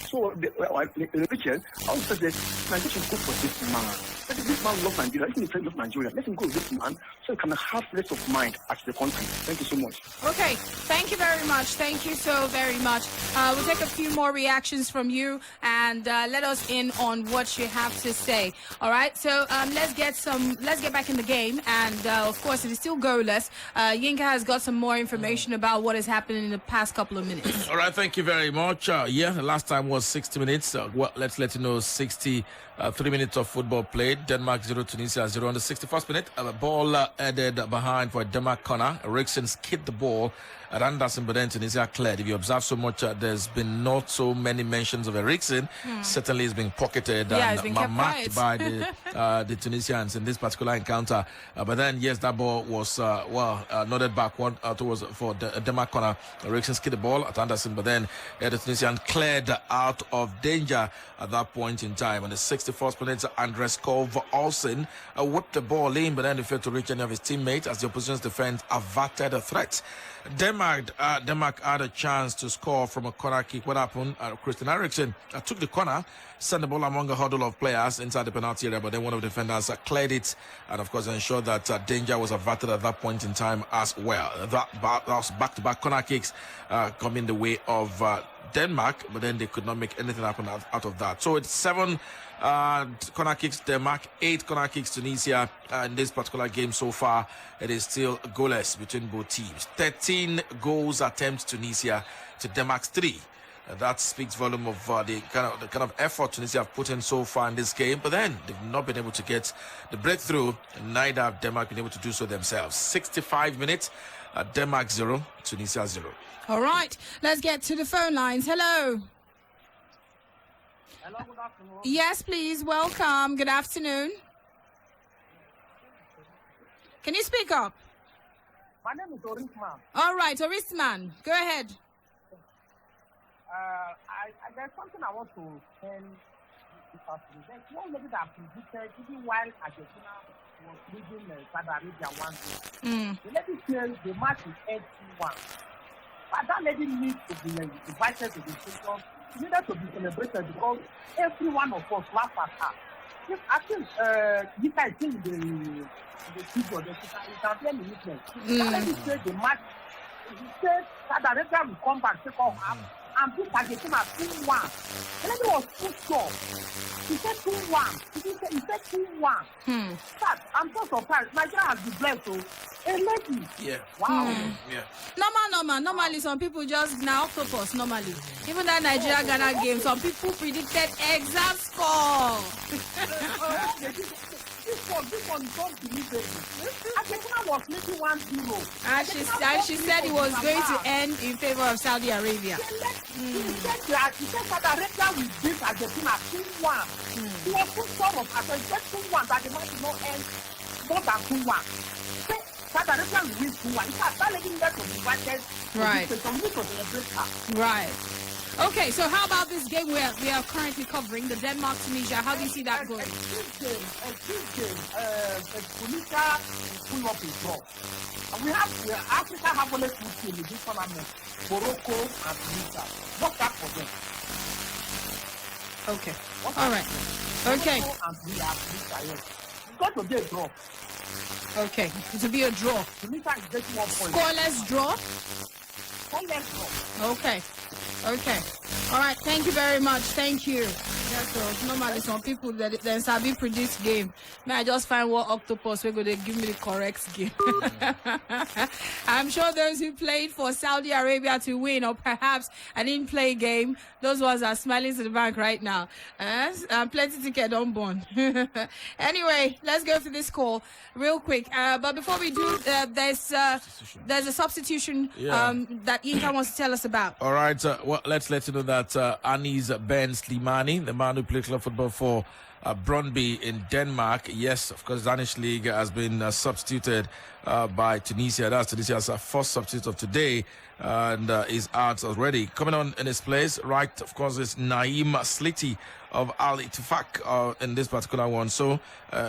so Richard, I would say that Nigeria should go for this man. This man loves Nigeria. Let him love Nigeria. Let him go with this man so he can have rest of mind as the country. Thank you so much. Okay, thank you very much. Thank you so very much. We'll take a few more reactions from you and let us in on what you have to say. All right, so let's get back in the game. And of course, it is still goalless. Yinka has got some more information about what has happened in the past couple of minutes. All right, thank you very much. The last time was 60 minutes. Well, let's let you know 63 minutes of football played. Denmark 0, Tunisia 0. On the 61st minute, a ball headed behind for a Denmark corner. Eriksen skipped the ball at Anderson, but then Tunisia cleared. If you observe so much, there's been not so many mentions of Eriksen. Certainly he's been pocketed and marked by the Tunisians in this particular encounter. But then, yes, that ball was, nodded backward towards for the Denmark corner. Eriksen skipped the ball at Anderson, but then the Tunisian cleared out of danger at that point in time. On the 61st minute, Andres Kov Olsen whipped the ball in, but then he failed to reach any of his teammates as the opposition's defense averted a threat. Denmark had a chance to score from a corner kick. What happened? Christian Eriksen took the corner, sent the ball among a huddle of players inside the penalty area, but then one of the defenders cleared it and, of course, ensured that danger was averted at that point in time as well. That was back-to-back corner kicks coming the way of Denmark, but then they could not make anything happen out of that. So it's 7 corner kicks Denmark, 8 corner kicks Tunisia. In this particular game so far, it is still goalless between both teams. 13 goals attempts Tunisia to Denmark's 3. That speaks volume of the kind of effort Tunisia have put in so far in this game. But then they've not been able to get the breakthrough. Neither have Denmark been able to do so themselves. 65 minutes, Denmark 0, Tunisia 0. All right, let's get to the phone lines. Hello. Hello, good afternoon. Yes, please. Welcome. Good afternoon. Can you speak up? My name is Orisman. All right, Orisman. Go ahead. There's something I want to tell this afternoon. There's one lady that predicted even while Argentina was leading Saudi Arabia 1-0. The lady says the match is 8-1. But that lady needs to be invited to the stadium. She needed to be celebrated because every one of us laughed at her. If I think you can see the studio, you can play the witness. That lady said the match, he said Saudi Arabia will come back second half and beat Argentina 2-1. The lady was too sure. He said 2-1. He said 2-1. But I'm so surprised. Nigeria has been blessed, so a lady. Yeah. Wow. Yeah. Normally, some people just now octopus. Normally, even that Nigeria Ghana game, some people predicted exact score. This one don't believe it. Argentina was making 1-0. And she said it was going to end in favor of Saudi Arabia. He said Saudi Arabia will beat Argentina 2-1. He was too sure of us. He said 2-1 that the match will not end more than 2-1. Saudi Arabia will win 2-1. In fact, that lady needed to be invited. Right. To celebrate her. Right. Okay, so how about this game we are currently covering, the Denmark-Tunisia? How do you see that going? Tunisia pull up a draw. And Africa have only 2 teams in this tournament, Morocco and Tunisia. What's that for them? Okay. All right. Okay. Morocco and Tunisia, yes. It's going to be a draw. Okay, it will be a draw. Tunisia is getting 1 point. Scoreless draw? Scoreless draw. Okay. Okay. All right. Thank you very much. Thank you. That's all. Normally, some people that then Sabi predict game. May I just find what octopus we're going to give me the correct game. I'm sure those who played for Saudi Arabia to win, or perhaps I didn't play game, those ones are smiling to the bank right now. Plenty ticket on born. Anyway, let's go through this call real quick. But before we do, there's a substitution that Inka wants to tell us about. All right. Well, let's let you know that Anis Ben Slimani, the man who played club football for Brøndby in Denmark, yes, of course, Danish league, has been substituted by Tunisia. That's Tunisia's first substitute of today, and is out already. Coming on in his place, right, of course, is Naim Sliti of Al Ittifaq in this particular one. So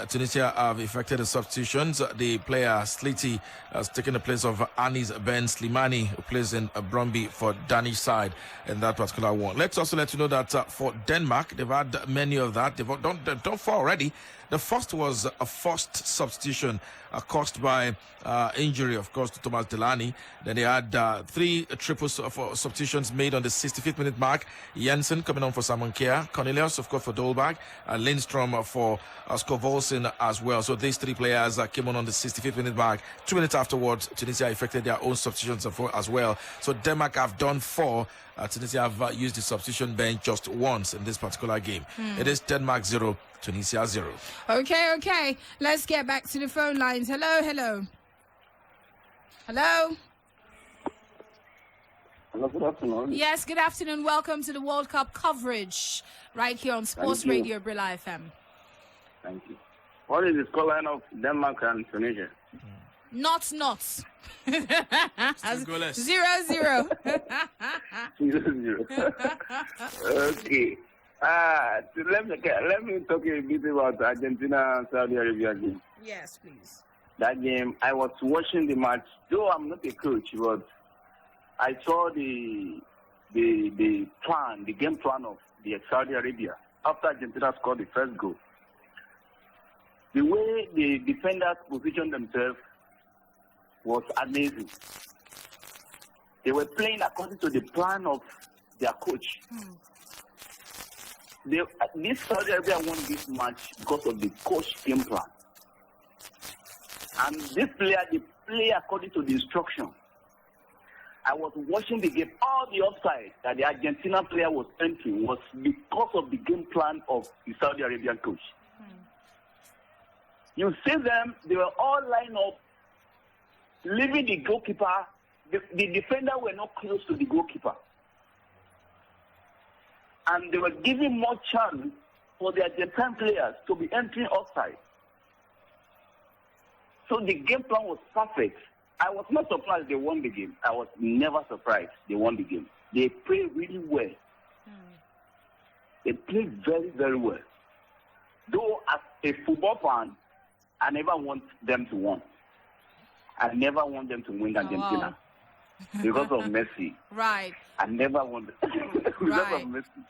Tunisia have effected the substitutions. The player Sliti has taken the place of Anis Ben Slimani, who plays in Brøndby for Danish side in that particular one. Let's also let you know that for Denmark, they've had many of that. They've done 4 already. The first was a forced substitution caused by injury, of course, to Thomas Delaney. Then they had 3 triple substitutions made on the 65th minute mark. Jensen coming on for Simon Kjær, Cornelius, of course, for Dolberg, Lindstrom for Skovolsen as well. So these 3 players came on the 65th minute mark. 2 minutes afterwards, Tunisia effected their own substitutions as well. So Denmark have done 4. Tunisia have used the substitution bench just once in this particular game. It is Denmark 0, Tunisia 0. Okay. Let's get back to the phone lines. Hello. Hello, good afternoon. Yes, good afternoon. Welcome to the World Cup coverage right here on Sports Radio Brila FM. Thank you. What is the scoreline of Denmark and Tunisia? Not. 0-0. 0-0. Okay. Let me talk a bit about Argentina and Saudi Arabia game. Yes, please. That game, I was watching the match. Though I'm not a coach, but I saw the game plan of the Saudi Arabia after Argentina scored the first goal. The way the defenders positioned themselves was amazing. They were playing according to the plan of their coach. This Saudi Arabia won this match because of the coach game plan. And this player, they play according to the instruction. I was watching the game. All the offside that the Argentina player was entering was because of the game plan of the Saudi Arabian coach. You see them, they were all lined up, leaving the goalkeeper. The defender were not close to the goalkeeper. And they were giving more chance for the Argentine players to be entering offside. So the game plan was perfect. I was not surprised they won the game. I was never surprised they won the game. They played really well. They played very, very well. Though as a football fan, I never want them to win. I never want them to win Argentina because of Messi. Right. I never want them because of Messi.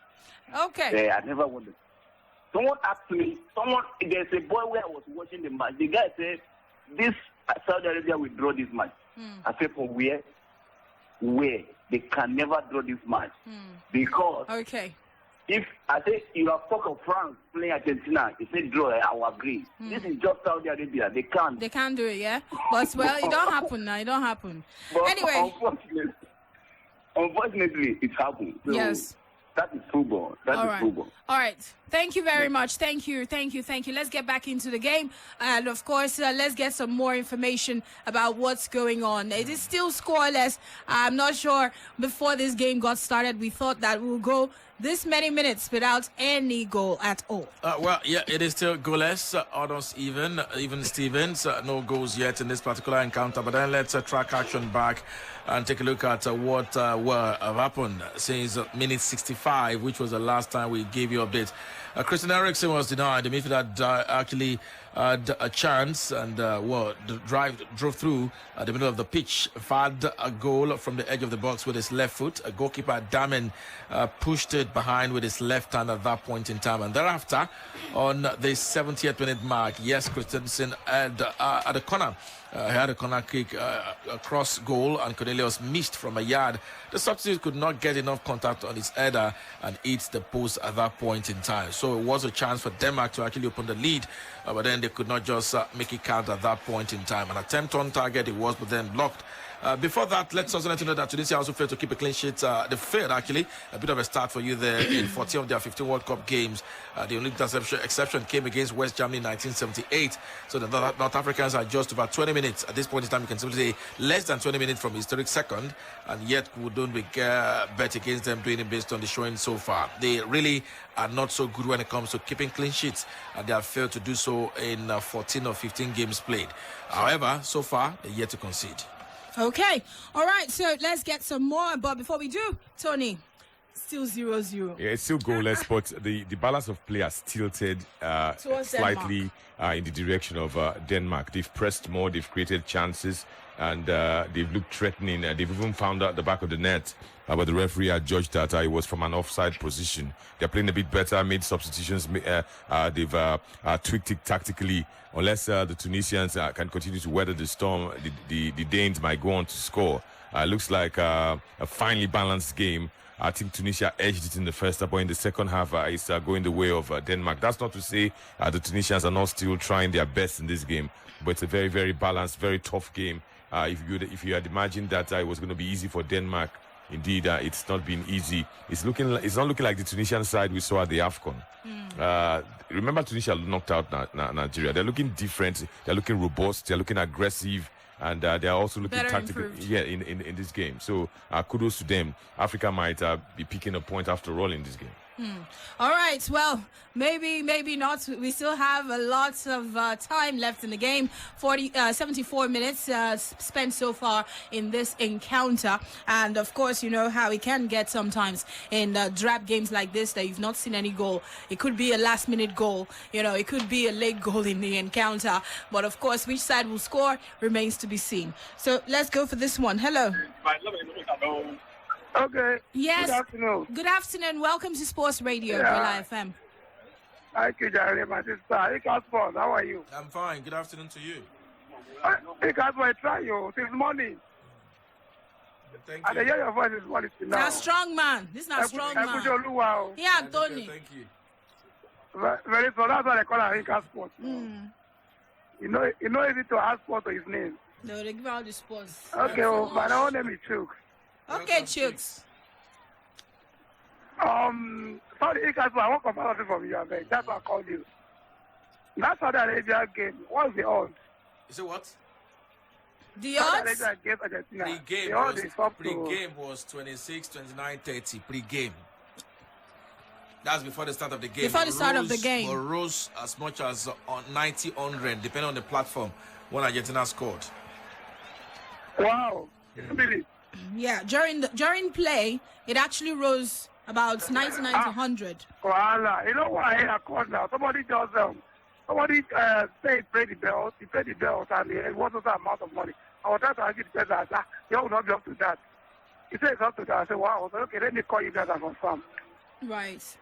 Okay. Yeah, I never want them. Someone asked me, there's a boy where I was watching the match. The guy said, this Saudi Arabia will draw this match. I said, for where? Where? they can never draw this match because if I say you have talk of France playing Argentina, you say draw, I will agree. This is just Saudi Arabia. They can't. They can't do it, yeah. But well, it don't happen now. It don't happen. But anyway, unfortunately, it happened. So yes. That is football. That is football. All right. Thank you very much. Thank you. Let's get back into the game. And, of course, let's get some more information about what's going on. It is still scoreless. I'm not sure before this game got started, we thought that we'll go this many minutes without any goal at all. Well, yeah, it is still goalless. Others even Stevens, no goals yet in this particular encounter. But then let's track action back and take a look at what happened since minute 65, which was the last time we gave you updates. Christian Eriksen was denied. The midfielder actually had a chance and drove through the middle of the pitch, fired a goal from the edge of the box with his left foot. A goalkeeper, Damen, pushed it behind with his left hand at that point in time. And thereafter, on the 70th minute mark, yes, Christensen had at the corner. He had a corner kick, a cross goal, and Cornelius missed from a yard. The substitute could not get enough contact on his header and hit the post at that point in time. So it was a chance for Denmark to actually open the lead, but then they could not just make it count at that point in time. An attempt on target it was, but then blocked. Before that, let's also let you know that Tunisia also failed to keep a clean sheet. They failed, actually. A bit of a start for you there in 14 of their 15 World Cup games. The only exception came against West Germany in 1978. So the North Africans are just about 20 minutes. At this point in time, you can simply say less than 20 minutes from historic second, and yet we don't bet against them doing it based on the showing so far. They really are not so good when it comes to keeping clean sheets, and they have failed to do so in 14 or 15 games played. However, so far, they're yet to concede. Okay. All right. So let's get some more. But before we do, Tony, still 0-0. Yeah, it's still goalless, but the balance of play has tilted slightly in the direction of Denmark. They've pressed more. They've created chances. And they've looked threatening. They've even found out the back of the net. But the referee had judged that it was from an offside position. They're playing a bit better, made substitutions. They've tweaked it tactically. Unless the Tunisians can continue to weather the storm, the Danes might go on to score. Looks like a finely balanced game. I think Tunisia edged it in the first half, but in the second half, it's going the way of Denmark. That's not to say the Tunisians are not still trying their best in this game, but it's a very, very balanced, very tough game. If you had imagined that it was going to be easy for Denmark, indeed, it's not been easy. It's not looking like the Tunisian side we saw at the AFCON. Remember, Tunisia knocked out Nigeria. They're looking different. They're looking robust. They're looking aggressive. And they're also looking tactical in this game. So kudos to them. Africa might be picking a point after all in this game. All right. Well, maybe not. We still have a lot of time left in the game. 74 minutes spent so far in this encounter. And, of course, you know how it can get sometimes in drab games like this that you've not seen any goal. It could be a last-minute goal. You know, it could be a late goal in the encounter. But, of course, which side will score remains to be seen. So let's go for this one. Hello. Okay. Yes. Good afternoon. Good afternoon. Welcome to Sports Radio, Brila FM. Thank you, Jerry, my sister. Sports, how are you? I'm fine. Good afternoon to you. I try you since morning. Thank you. And I hear your voice is morning now. Now, strong man. This is not strong man. Yeah, Tony. Thank you. Very so that's what I call Ika Sports. You know, easy to ask for his name. No, they give out the sports. Okay, well, my own name is Chuk. Okay, Chooks. Sorry, I want comparison from you, man. That's why I called you. That Saudi Arabia game, what's the odds? You say what? The odds? Pre-game was 26, 29, 30. Pre-game. That's before the start of the game. Before the start of the game. Or rose as much as on 90, 100, depending on the platform, when Argentina scored. Wow. Yeah, during play, it actually rose about 99 to 100. Voila. You know what I called now? Somebody just say pay the belt. He paid the belt, and it wasn't that amount of money. I was trying to argue the person that you will not be up to that. He said it's up to that. I said, wow. I said, okay, let me call you guys and confirm. Right.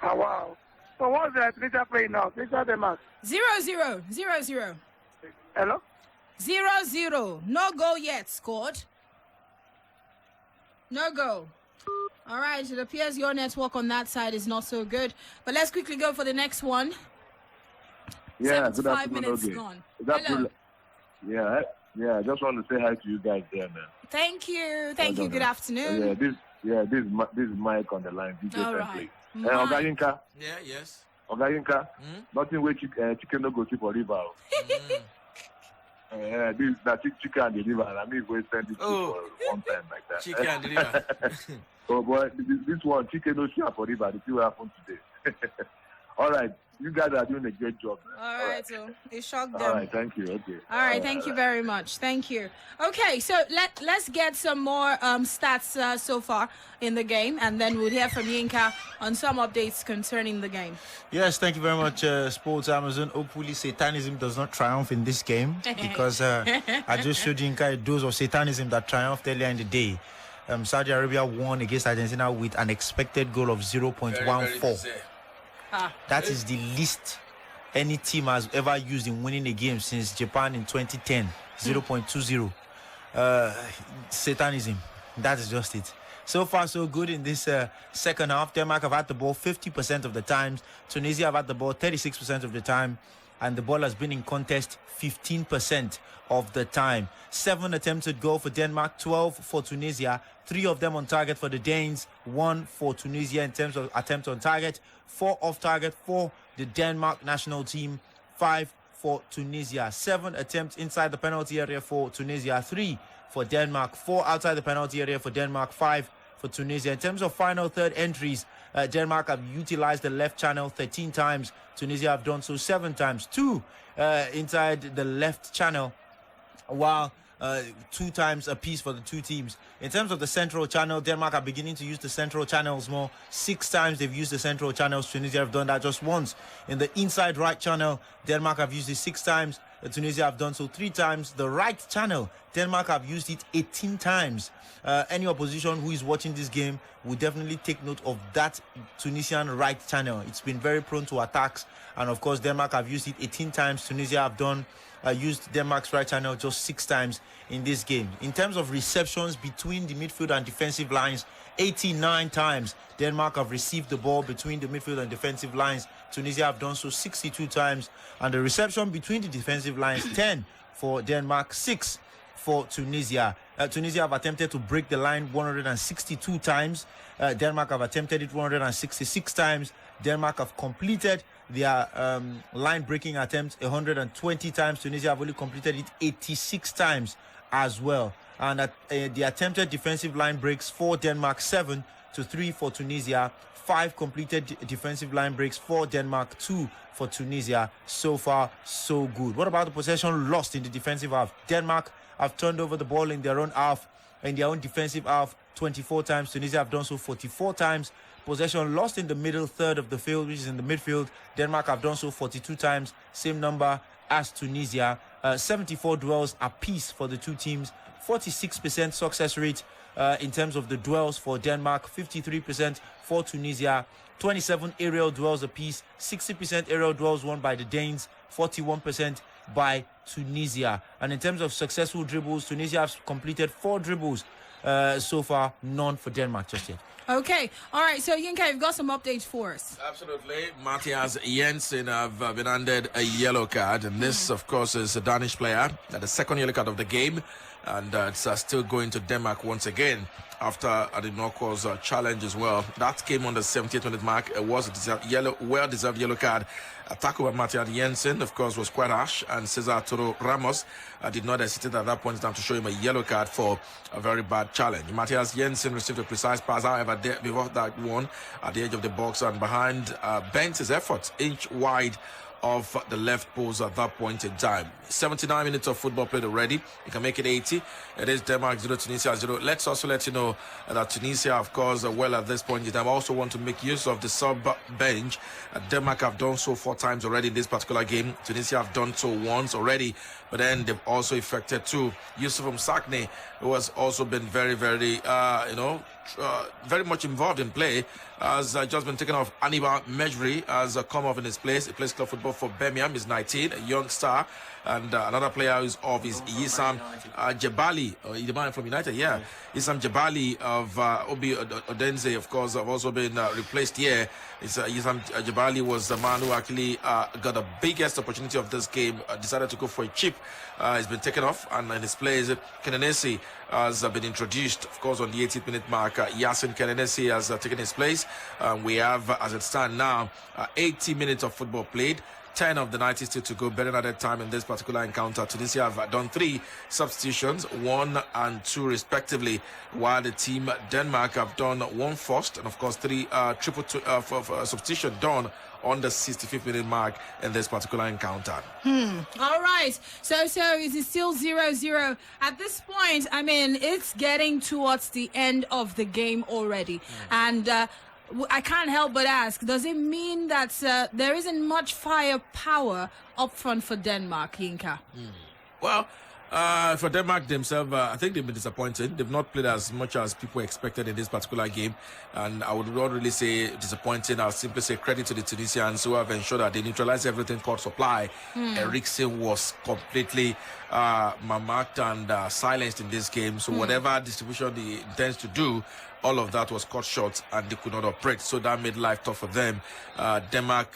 Wow. So what's the Tunisia playing now? Tunisia Denmark. 0-0. 0-0. Hello? 0-0. No goal yet scored. No go. All right, it appears your network on that side is not so good. But let's quickly go for the next one. Yeah, 75 minutes gone. Hello. Yeah, I just want to say hi to you guys there, man. Thank you. Thank you. Good afternoon. This is Mike on the line. All right. Oga Yinka. Yeah, yes. Oga Yinka. Nothing where chicken no go keep for river. This that chicken and the river. I mean, we send it for one time like that. Chicken and the river. Oh boy, this one chicken no share for river. This will happen today. All right. You guys are doing a great job. All right, so it shocked them. All right, thank you. Okay. All right, thank you very much. Thank you. Okay, so let's get some more stats so far in the game, and then we'll hear from Yinka on some updates concerning the game. Yes, thank you very much, Sports Amazon. Hopefully, Satanism does not triumph in this game because I just showed Yinka a dose of Satanism that triumphed earlier in the day. Saudi Arabia won against Argentina with an expected goal of 0.14. That is the least any team has ever used in winning a game since Japan in 2010. 0.20. Satanism. That is just it. So far, so good in this second half. Denmark have had the ball 50% of the times. Tunisia have had the ball 36% of the time. And the ball has been in contest 15% of the time. 7 attempted goal for Denmark, 12 for Tunisia. 3 of them on target for the Danes, 1 for Tunisia in terms of attempts on target. 4 off target for the Denmark national team, 5 for Tunisia. 7 attempts inside the penalty area for Tunisia, 3 for Denmark. 4 outside the penalty area for Denmark, 5 for Tunisia. In terms of final third entries, Denmark have utilized the left channel 13 times. Tunisia have done so 7 times. 2 inside the left channel, while 2 times apiece for the 2 teams. In terms of the central channel, Denmark are beginning to use the central channels more. 6 times they've used the central channels. Tunisia have done that just once. In the inside right channel, Denmark have used it 6 times. Tunisia have done so 3 times. The right channel, Denmark have used it 18 times. Any opposition who is watching this game will definitely take note of that Tunisian right channel. It's been very prone to attacks. And of course, Denmark have used it 18 times. Tunisia have used Denmark's right channel just 6 times in this game. In terms of receptions between the midfield and defensive lines, 89 times Denmark have received the ball between the midfield and defensive lines. Tunisia have done so 62 times. And the reception between the defensive lines, 10 for Denmark, 6 for Tunisia. Tunisia have attempted to break the line 162 times. Denmark have attempted it 166 times. Denmark have completed their line breaking attempts 120 times. Tunisia have only completed it 86 times as well. And the attempted defensive line breaks for Denmark, 7 to 3 for Tunisia. 5 completed defensive line breaks for Denmark, 2 for Tunisia. So far, so good. What about the possession lost in the defensive half? Denmark have turned over the ball in their own half, in their own defensive half, 24 times. Tunisia have done so 44 times. Possession lost in the middle third of the field, which is in the midfield. Denmark have done so 42 times, same number as Tunisia. 74 duels apiece for the 2 teams. 46% success rate in terms of the duels for Denmark, 53% for Tunisia. 27 aerial duels apiece, 60% aerial duels won by the Danes, 41% by Tunisia. And in terms of successful dribbles, Tunisia has completed 4 dribbles so far, none for Denmark just yet. Okay, all right, so Yinka, you've got some updates for us. Absolutely. Matthias Jensen have been handed a yellow card, and this, of course, is a Danish player, the second yellow card of the game, and it's still going to Denmark once again after the Norco's challenge as well. That came on the 70th minute mark. It was a well-deserved yellow card. A tackle by Matthias Jensen, of course, was quite harsh, and Cesar Toro Ramos did not hesitate at that point in time to show him a yellow card for a very bad challenge. Matthias Jensen received a precise pass, however, before that one, at the edge of the box and behind, bent his efforts inch wide of the left post at that point in time. 79 minutes of football played already. You can make it 80. It is Denmark 0, Tunisia 0. Let's also let you know that Tunisia, of course, well at this point in time, also want to make use of the sub-bench. Denmark have done so 4 times already in this particular game. Tunisia have done so once already, but then they've also effected 2. Yusuf Msakne, who has also been very, very, very much involved in play, has just been taken off. Anibal Mejri has come off in his place. He plays club football for Birmingham. He's 19, a young star. And another player who's off is Issam Jebali, the man from United, yeah. Issam Jebali of Obi Odense, of course, have also been replaced here. Issam Jebali was the man who actually got the biggest opportunity of this game, decided to go for a chip. He's been taken off, and in his place, Kenenesi has been introduced, of course, on the 18th-minute mark. Yasin Kenenesi has taken his place. We have, as it stands now, 80 minutes of football played. 10 of the 90 still to go. Better added time in this particular encounter. Tunisia have done 3 substitutions, 1 and 2 respectively, while the team Denmark have done 1 first and of course 3 substitution done on the 65th minute mark in this particular encounter. All right. So is it still 0-0 at this point? I mean, it's getting towards the end of the game already, and I can't help but ask, does it mean that there isn't much firepower up front for Denmark, Yinka? Well, for Denmark themselves, I think they've been disappointed. They've not played as much as people expected in this particular game. And I would not really say disappointing. I'll simply say credit to the Tunisians who have ensured that they neutralized everything called supply. Eriksen was completely marked and silenced in this game. So whatever distribution he intends to do, all of that was cut short and they could not operate. So that made life tough for them. Denmark,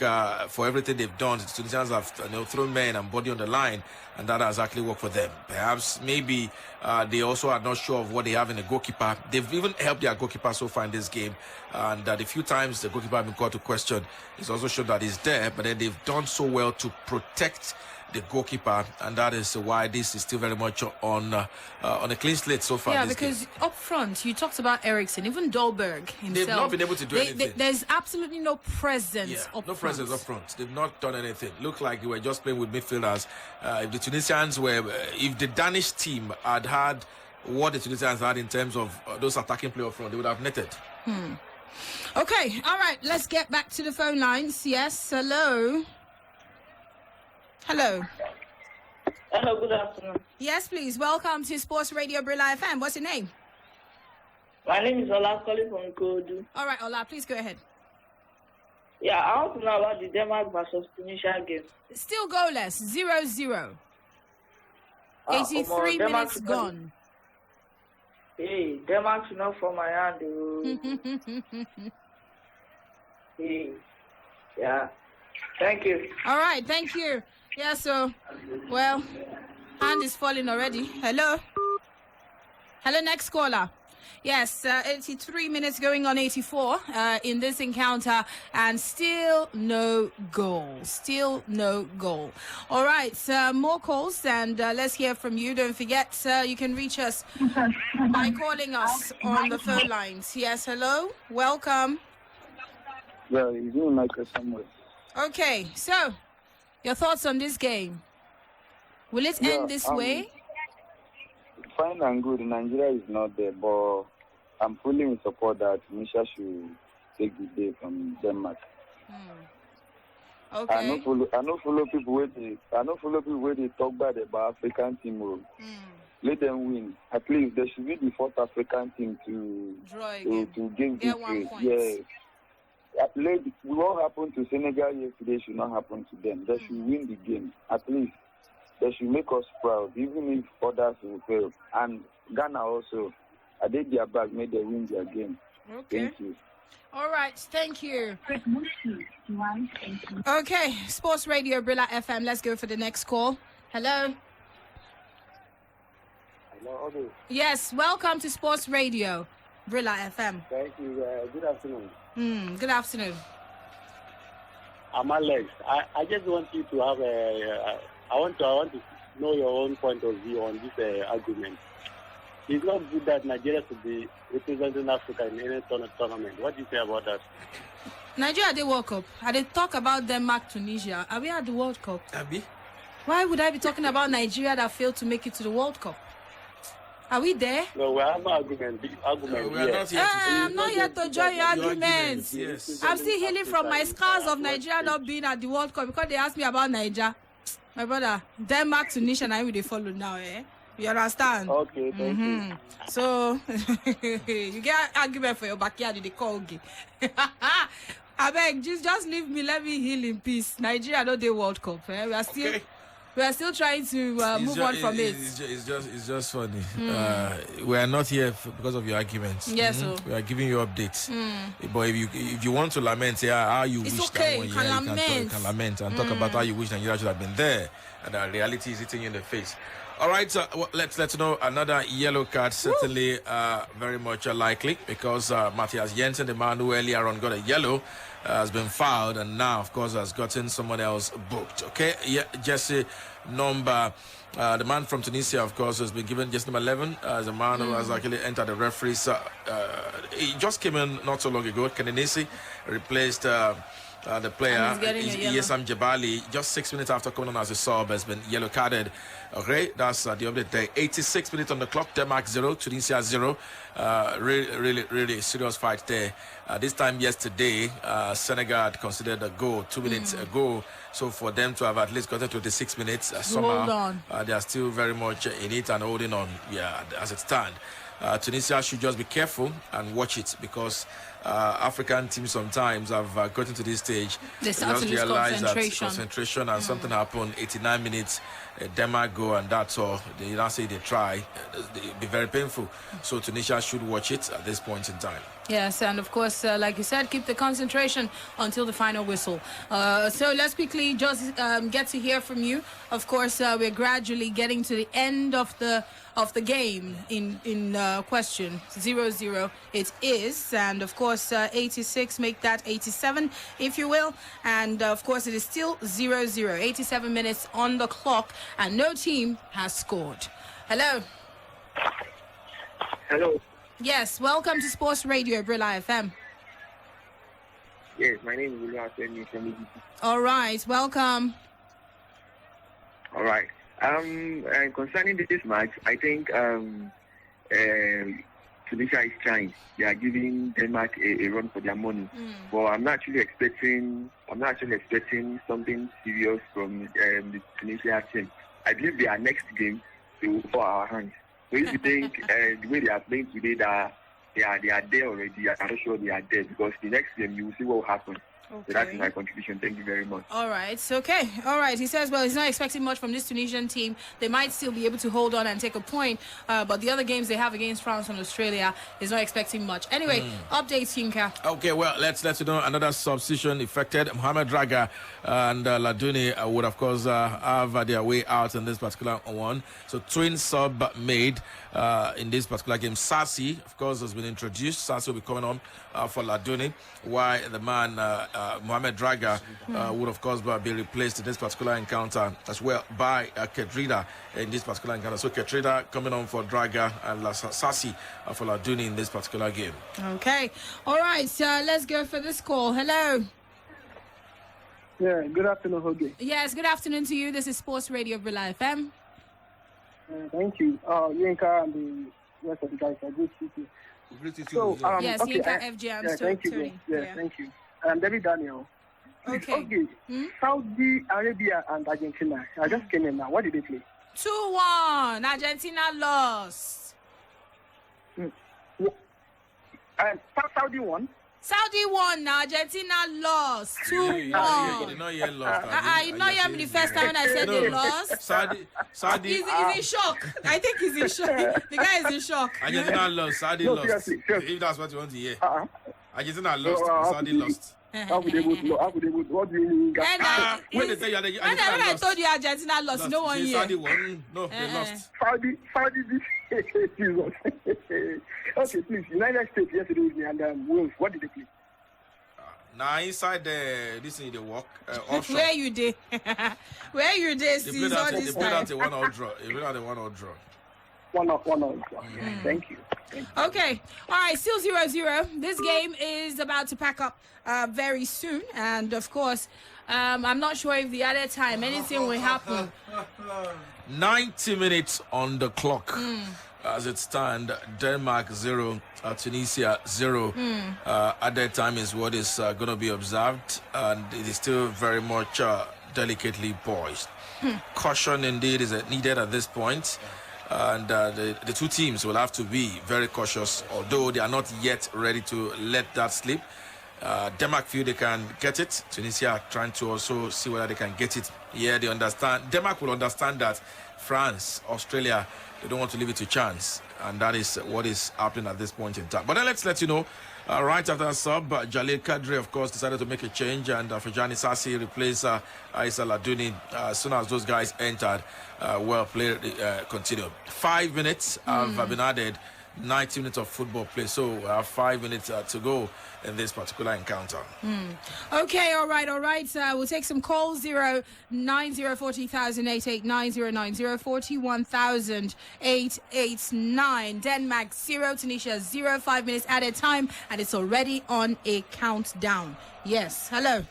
for everything they've done, the Tunisians have thrown men and body on the line, and that has actually worked for them. Perhaps, maybe they also are not sure of what they have in a goalkeeper. They've even helped their goalkeeper so far in this game. And the few times the goalkeeper has been called to question, it's also shown that he's there, but then they've done so well to protect the goalkeeper, and that is why this is still very much on a clean slate so far. Yeah, this because game. up front, you talked about Eriksen, even Dolberg himself. They've not been able to do anything. There's absolutely no presence up front. No presence up front. They've not done anything. Looked like they were just playing with midfielders. If the Tunisians were, if the Danish team had what the Tunisians had in terms of those attacking play up front, they would have netted. Okay, all right, let's get back to the phone lines. Yes, hello. Hello. Hello, good afternoon. Yes, please. Welcome to Sports Radio Brila FM. What's your name? My name is Ola calling from Kodu. All right, Ola, please go ahead. Yeah, I want to know about the Denmark versus Tunisia game. Still goalless, 0-0. 83 minutes gone. Hey, Denmark's not for my hand. Hey, yeah. Thank you. All right, thank you. Yeah, so, well, hand is falling already. Hello? Hello, next caller. Yes, 83 minutes going on 84 in this encounter, and still no goal. Still no goal. All right, more calls, and let's hear from you. Don't forget, you can reach us by calling us on the phone lines. Yes, hello? Welcome. Yeah, it's me, Michael Samuel. Okay, so your thoughts on this game? Will it end this way? Fine and good. Nigeria is not there, but I'm fully in support that Tunisia should take the day from Denmark. Okay. I don't follow people where they talk bad about African team. Let them win. At least they should be the first African team to gain victory. Yes. What happened to Senegal yesterday should not happen to them. They should win the game. At least they should make us proud, even if others will fail. And Ghana also, I did their back, made them win their game. Okay. Thank you. All right, thank you. Okay, Sports Radio Brila FM. Let's go for the next call. Hello. Hello. Yes, welcome to Sports Radio Brila FM. Thank you. Good afternoon. Good afternoon. I'm Alex. I just want you to have I want to know your own point of view on this argument. It's not good that Nigeria should be representing Africa in any tournament. What do you say about that? Nigeria, they World Cup. I did talk about Denmark, Tunisia. Are we at the World Cup? Are we? Why would I be talking about Nigeria that failed to make it to the World Cup? Are we there? No, we have no argument. I'm not here to join your arguments. Yes. I'm still healing from my scars of Nigeria not being at the World Cup because they asked me about Nigeria. My brother, Denmark, Tunisia, and I will follow now, eh? You understand? Okay, thank you. So, you get argument for your backyard, they call okay. I beg, just leave me, let me heal in peace. Nigeria, not the World Cup. Eh? We are still We are still trying to move on from it. It's just funny. We are not here because of your arguments. Yes, sir. We are giving you updates. But if you want to lament, how you wish okay. that one, You can lament and talk about how you wish Nigeria should have been there, and the reality is hitting you in the face. All right, let's know another yellow card, certainly very much likely, because Matthias Jensen, the man who earlier on got a yellow, has been fouled, and now, of course, has gotten someone else booked. Okay, yeah, Jesse number, the man from Tunisia, of course, has been given just number 11 as a man who has actually entered the referees. He just came in not so long ago. Kenenisi replaced the player, Yesam Jebali, just 6 minutes after coming on as a sub, has been yellow carded. Okay, that's the update there. 86 minutes on the clock. Denmark 0, Tunisia 0. Really serious fight there. This time yesterday, Senegal had considered a goal 2 minutes ago. So for them to have at least gotten 26 minutes, somehow they are still very much in it and holding on. Yeah, as it stands. Tunisia should just be careful and watch it, because African teams sometimes have gotten to this stage. They start to lose concentration and something happened. 89 minutes, Denmark go, and that's all. They now say they try. It'll be very painful. So Tunisia should watch it at this point in time. Yes, and of course, like you said, keep the concentration until the final whistle. So let's quickly just get to hear from you. Of course, we're gradually getting to the end of the game in question. 0-0 it is, and of course 86 make that 87, if you will, and of course it is still 0-0. 87 minutes on the clock, and no team has scored. Hello. Hello. Yes, welcome to Sports Radio, Brila FM. Yes, my name is Brila from EGT. All right, welcome. All right. Concerning this match, I think Tunisia is trying. They are giving Denmark a run for their money. But I'm not actually expecting something serious from the Tunisia team. I believe their next game they will fall our hands. So if you think the way they are playing today, that they are there already, I'm not sure they are there, because the next game you will see what will happen. Okay. So that's my contribution. Thank you very much. All right. Okay. All right. He says, well, he's not expecting much from this Tunisian team. They might still be able to hold on and take a point. But the other games they have against France and Australia, he's not expecting much. Anyway, updates, Yinka. Okay, well, let's let you know another substitution affected. Mohamed Draga and Ladouni would, of course, have their way out in this particular one. So twin sub made in this particular game. Sassi, of course, has been introduced. Sassi will be coming on for Ladouni, while the man Mohamed Draga would, of course, be replaced in this particular encounter as well by Kedrida in this particular encounter. So Kedrida coming on for Draga and Sassi for Ladouni in this particular game. Okay. All right. So let's go for this call. Hello. Yeah, good afternoon, Hoge. Yes, good afternoon to you. This is Sports Radio Brila FM. Thank you. Yinka and the rest of the guys are good to see you. So, yes, okay, Yinka, FJ, I'm still thank you. turning. Yeah, thank you. David Daniel. Okay. Saudi Arabia and Argentina. I just came in now. What did they play? 2-1. Argentina lost. Saudi won? Saudi won. Argentina lost. 2-1. You not yet lost. You not hear me the first time when I said they lost. Saudi. He's in shock. I think he's in shock. The guy is in shock. Argentina lost. Saudi lost. Seriously. If that's what you want to hear. Argentina lost. Saudi lost. How could they what do you mean? When they say Argentina when I lost. told you Argentina lost, no one here. Saudi won. No, they lost. Saudi Jesus. Okay, please. United States yesterday evening and Wales. What did they play? Now inside this is the walk offshore. Where you did? Where you did? They played out a 1-0 draw. They played out a 1-0 draw. 1-0 draw. Thank you. Okay. All right. Still 0-0. This game is about to pack up very soon, and of course, I'm not sure if the other time anything will happen. 90 minutes on the clock. As it stands, Denmark 0, Tunisia 0. At that time is what is going to be observed, and it is still very much delicately poised. Caution indeed is needed at this point, and the two teams will have to be very cautious, although they are not yet ready to let that slip. Denmark feel they can get it. Tunisia are trying to also see whether they can get it. Yeah, they understand. Denmark will understand that France, Australia, they don't want to leave it to chance. And that is what is happening at this point in time. But then let's let you know, right after that sub, Jalil Kadri, of course, decided to make a change. And Fajani Sassi replaced Aissa Laduni as soon as those guys entered. Well, play continued. 5 minutes have been added. 90 minutes of football play. So we have 5 minutes to go in this particular encounter. Okay, all right. We'll take some calls. 09040,889 Denmark 0, Tunisia 0. 5 minutes at a time, and it's already on a countdown. Yes. Hello.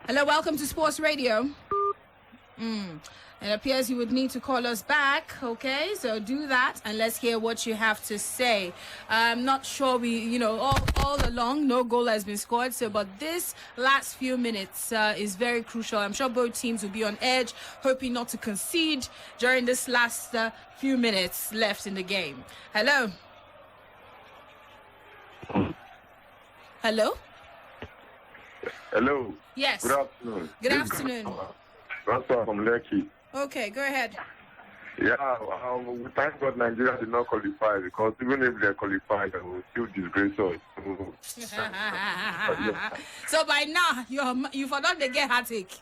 Welcome to Sports Radio. It appears you would need to call us back. Okay, so do that and let's hear what you have to say. I'm not sure all along no goal has been scored. But this last few minutes is very crucial. I'm sure both teams will be on edge, hoping not to concede during this last few minutes left in the game. Hello. Yes. Good afternoon. Good afternoon. That's from Lekki. Okay, go ahead. Yeah, we thank God Nigeria did not qualify, because even if they qualified, they will still disgrace us. So by now, you forgot to get heartache.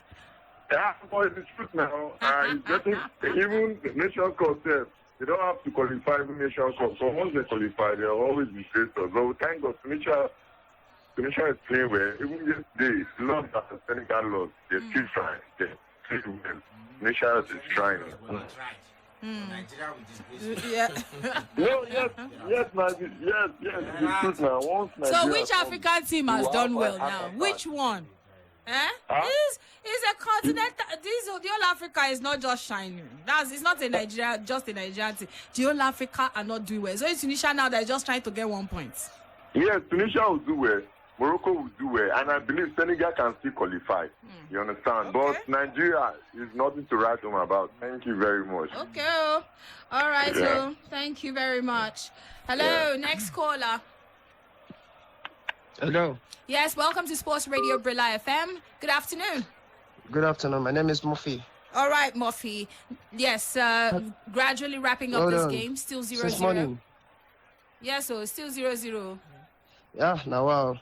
Yeah, but it's the truth now. It's getting, even the Nation Cup, they don't have to qualify the Nation Cup. So once they qualify, they'll always disgrace us. So we thank God Tunisia is playing well. Even yesterday, it's not that the Senegal lost. They're still trying. They're still well. Tunisia is trying. Yeah. Yes, it's truth now. Once so which African team has done well now? Which one? This is a continent. The whole Africa is not just shining. It's not a Nigeria, just a Nigerian team. The whole Africa are not doing well. So it's Tunisia now they're just trying to get 1 point. Yes, Tunisia will do well. Morocco will do well, and I believe Senegal can still qualify. You understand? Okay. But Nigeria is nothing to write home about. Thank you very much. Okay. All right. Yeah. So thank you very much. Hello, next caller. Hello. Yes, welcome to Sports Radio Brila FM. Good afternoon. Good afternoon. My name is Mufi. All right, Mufi. Yes, gradually wrapping up this game. Still 0-0. Since morning. Yes, so still 0-0. Yeah, now wow.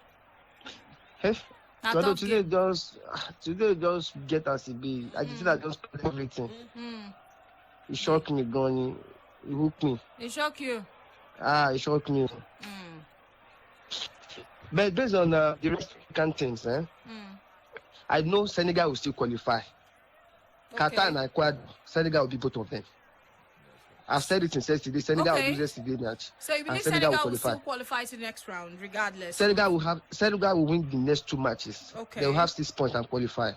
Hey, Now today just get us a be. I think I just put everything. It shocked me, going. It hooked me. It shocked you? It shocked me. But based on the rest of African things, I know Senegal will still qualify. Qatar and Ecuador, Senegal will be both of them. I've said it since yesterday. Senegal will lose yesterday's match. So you believe Senegal will still qualify to the next round, regardless? Senegal will win the next 2 matches. Okay. They will have 6 points and qualify.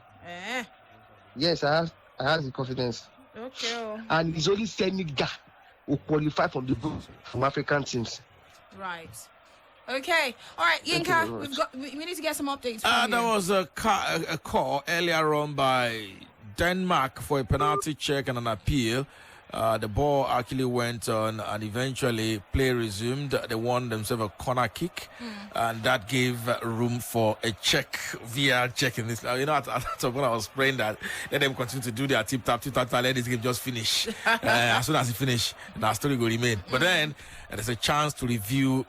Yes, I have the confidence. Okay. And it's only Senegal who qualify from the group from African teams. Right. Okay. All right, Yinka, we need to get some updates from There you. was a call earlier on by Denmark for a penalty check and an appeal. The ball actually went on, and eventually play resumed. They won themselves a corner kick, and that gave room for a check, VR check in this. When I was praying that, let them continue to do their tip-tap, let this game just finish. As soon as it finish, our story will remain. But then there's a chance to review.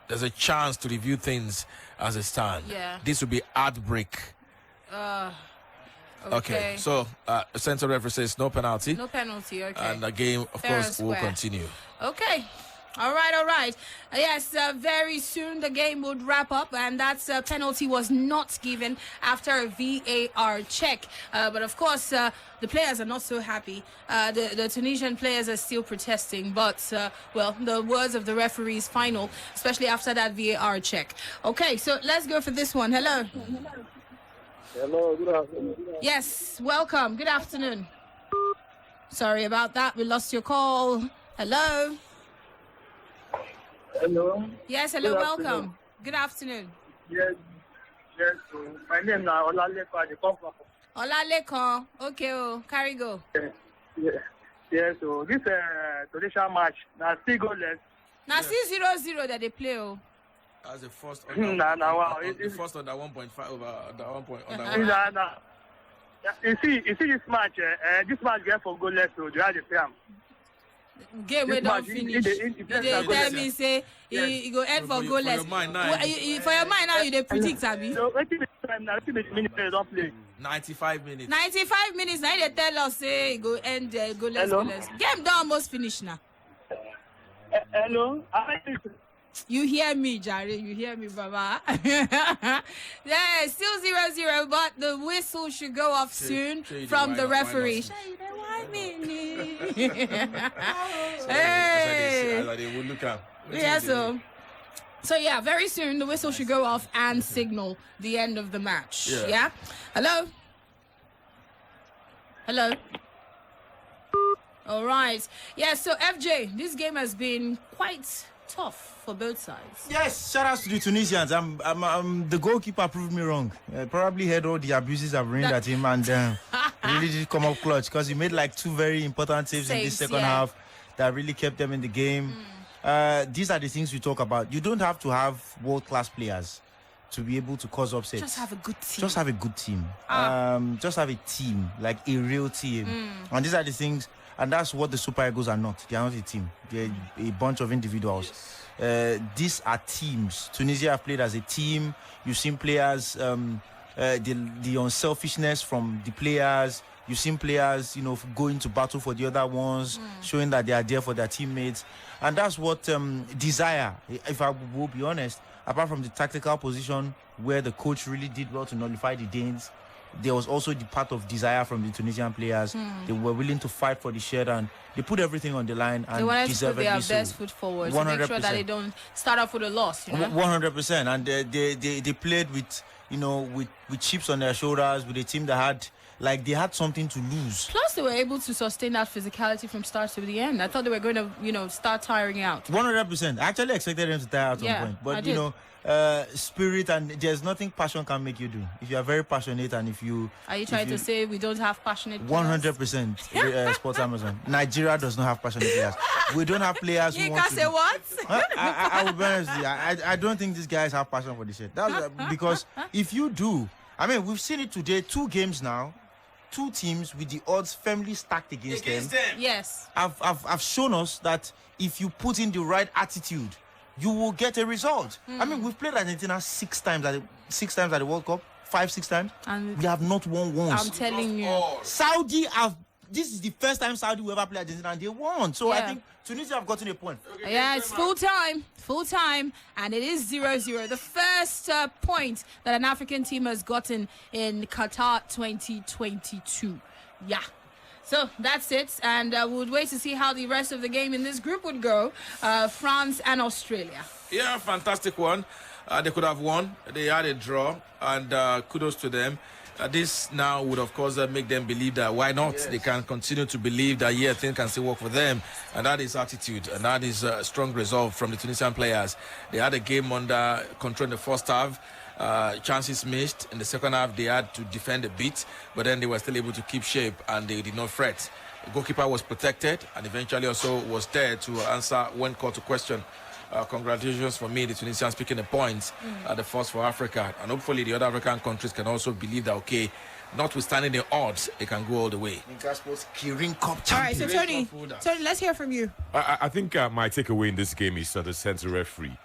There's a chance to review things as they stand. Yeah. This will be heartbreak. Okay. So, center referee says no penalty. No penalty, okay. And the game, of Fair course, and will square. continue. Okay. All right. Yes, very soon the game would wrap up, and that penalty was not given after a VAR check. But of course, the players are not so happy. The Tunisian players are still protesting, but, the words of the referee is final, especially after that VAR check. Okay, so let's go for this one. Hello. Hello, good afternoon. Yes, welcome. Good afternoon. Sorry about that. We lost your call. Hello. Hello. Yes, hello, Good welcome. afternoon. Good afternoon. Yes. My name is Olalekan. I come from. Olalekan. Okay, carry go. Yes. So this Tunisia match, now still goalless. Now see 0-0 that they play. Oh. As the first. Wow. The first under 1.5 over under 1 point. You see this match. This match get for goalless. So you have to play. Game we don't finish. They tell me say he go end for goalless. For your mind now, you dey predict, Abi. So what time now? 90 minutes they don't play. 95 minutes. 95 minutes. Now they tell us say he go end goalless. Game don't almost finish now. Hello. You hear me, Jare. You hear me, Baba. Yeah, still 0-0, but the whistle should go off soon from the referee. Yeah, so yeah, very soon the whistle should go off and signal the end of the match. Yeah. Hello. All right. Yeah. So FJ, this game has been quite tough for both sides. Yes, shout out to the Tunisians. The goalkeeper proved me wrong. Probably heard all the abuses I've rained at him, and really did come up clutch because he made like 2 very important saves in this second half that really kept them in the game. These are the things we talk about. You don't have to have world-class players to be able to cause upsets. Just have a good team. Just have a good team. Just have a team, like a real team. And these are the things. And that's what the Super Eagles are not. They are not a team. They're a bunch of individuals. These are teams. Tunisia have played as a team. You've seen players, the unselfishness from the players. You've seen players, going to battle for the other ones, showing that they are there for their teammates. And that's what desire, if I will be honest, apart from the tactical position where the coach really did well to nullify the Danes, there was also the part of desire from the Tunisian players. They were willing to fight for the shirt, and they put everything on the line. And they wanted to put their so. best foot forward to make sure that they don't start off with a loss. 100%. And they played with chips on their shoulders, with a team that had they had something to lose. Plus, they were able to sustain that physicality from start to the end. I thought they were going to, start tiring out. 100%. I actually expected them to tire at some point, but spirit, and there's nothing passion can make you do. If you are very passionate, and if you are you trying to say we don't have passionate players? 100%. Sports Amazon. Nigeria does not have passionate players. We don't have players who want to say what? I will be honest with you. I don't think these guys have passion for this shit. That's because if you do, I mean, we've seen it today. 2 games now. 2 teams with the odds firmly stacked against them. Yes. I've shown us that if you put in the right attitude, you will get a result. I mean, we've played Argentina 6 times at the World Cup, 5-6 times. And we have not won once. I'm telling you. This is the first time Saudi will ever play Argentina and they won. So I think Tunisia have gotten a point. Yeah, it's full time, and it is 0-0. The first point that an African team has gotten in Qatar 2022. Yeah. So that's it, and we'll wait to see how the rest of the game in this group would go. France and Australia. Yeah, fantastic one. They could have won. They had a draw, and kudos to them. This now would, of course, make them believe that why not? Yes. They can continue to believe that, things can still work for them. And that is attitude, and that is strong resolve from the Tunisian players. They had a game under control in the first half. Chances missed. In the second half, they had to defend a bit, but then they were still able to keep shape, and they did not fret. The goalkeeper was protected, and eventually also was there to answer when called to question. Congratulations for me, the Tunisians picking the points, the first for Africa, and hopefully the other African countries can also believe that, okay, notwithstanding the odds, they can go all the way. Kirin Cup champion. All right, so Tony, let's hear from you. I think my takeaway in this game is the centre referee.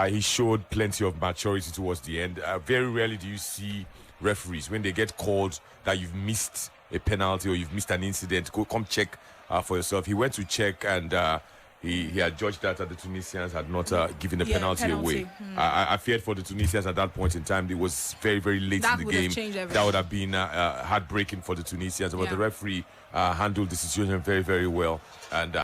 He showed plenty of maturity towards the end. Very rarely do you see referees, when they get called that you've missed a penalty or you've missed an incident, come check for yourself. He went to check, and he had judged that the Tunisians had not given the penalty away. I feared for the Tunisians at that point in time. It was very, very late in the game. That would have been heartbreaking for the Tunisians. But the referee handled the situation very, very well. And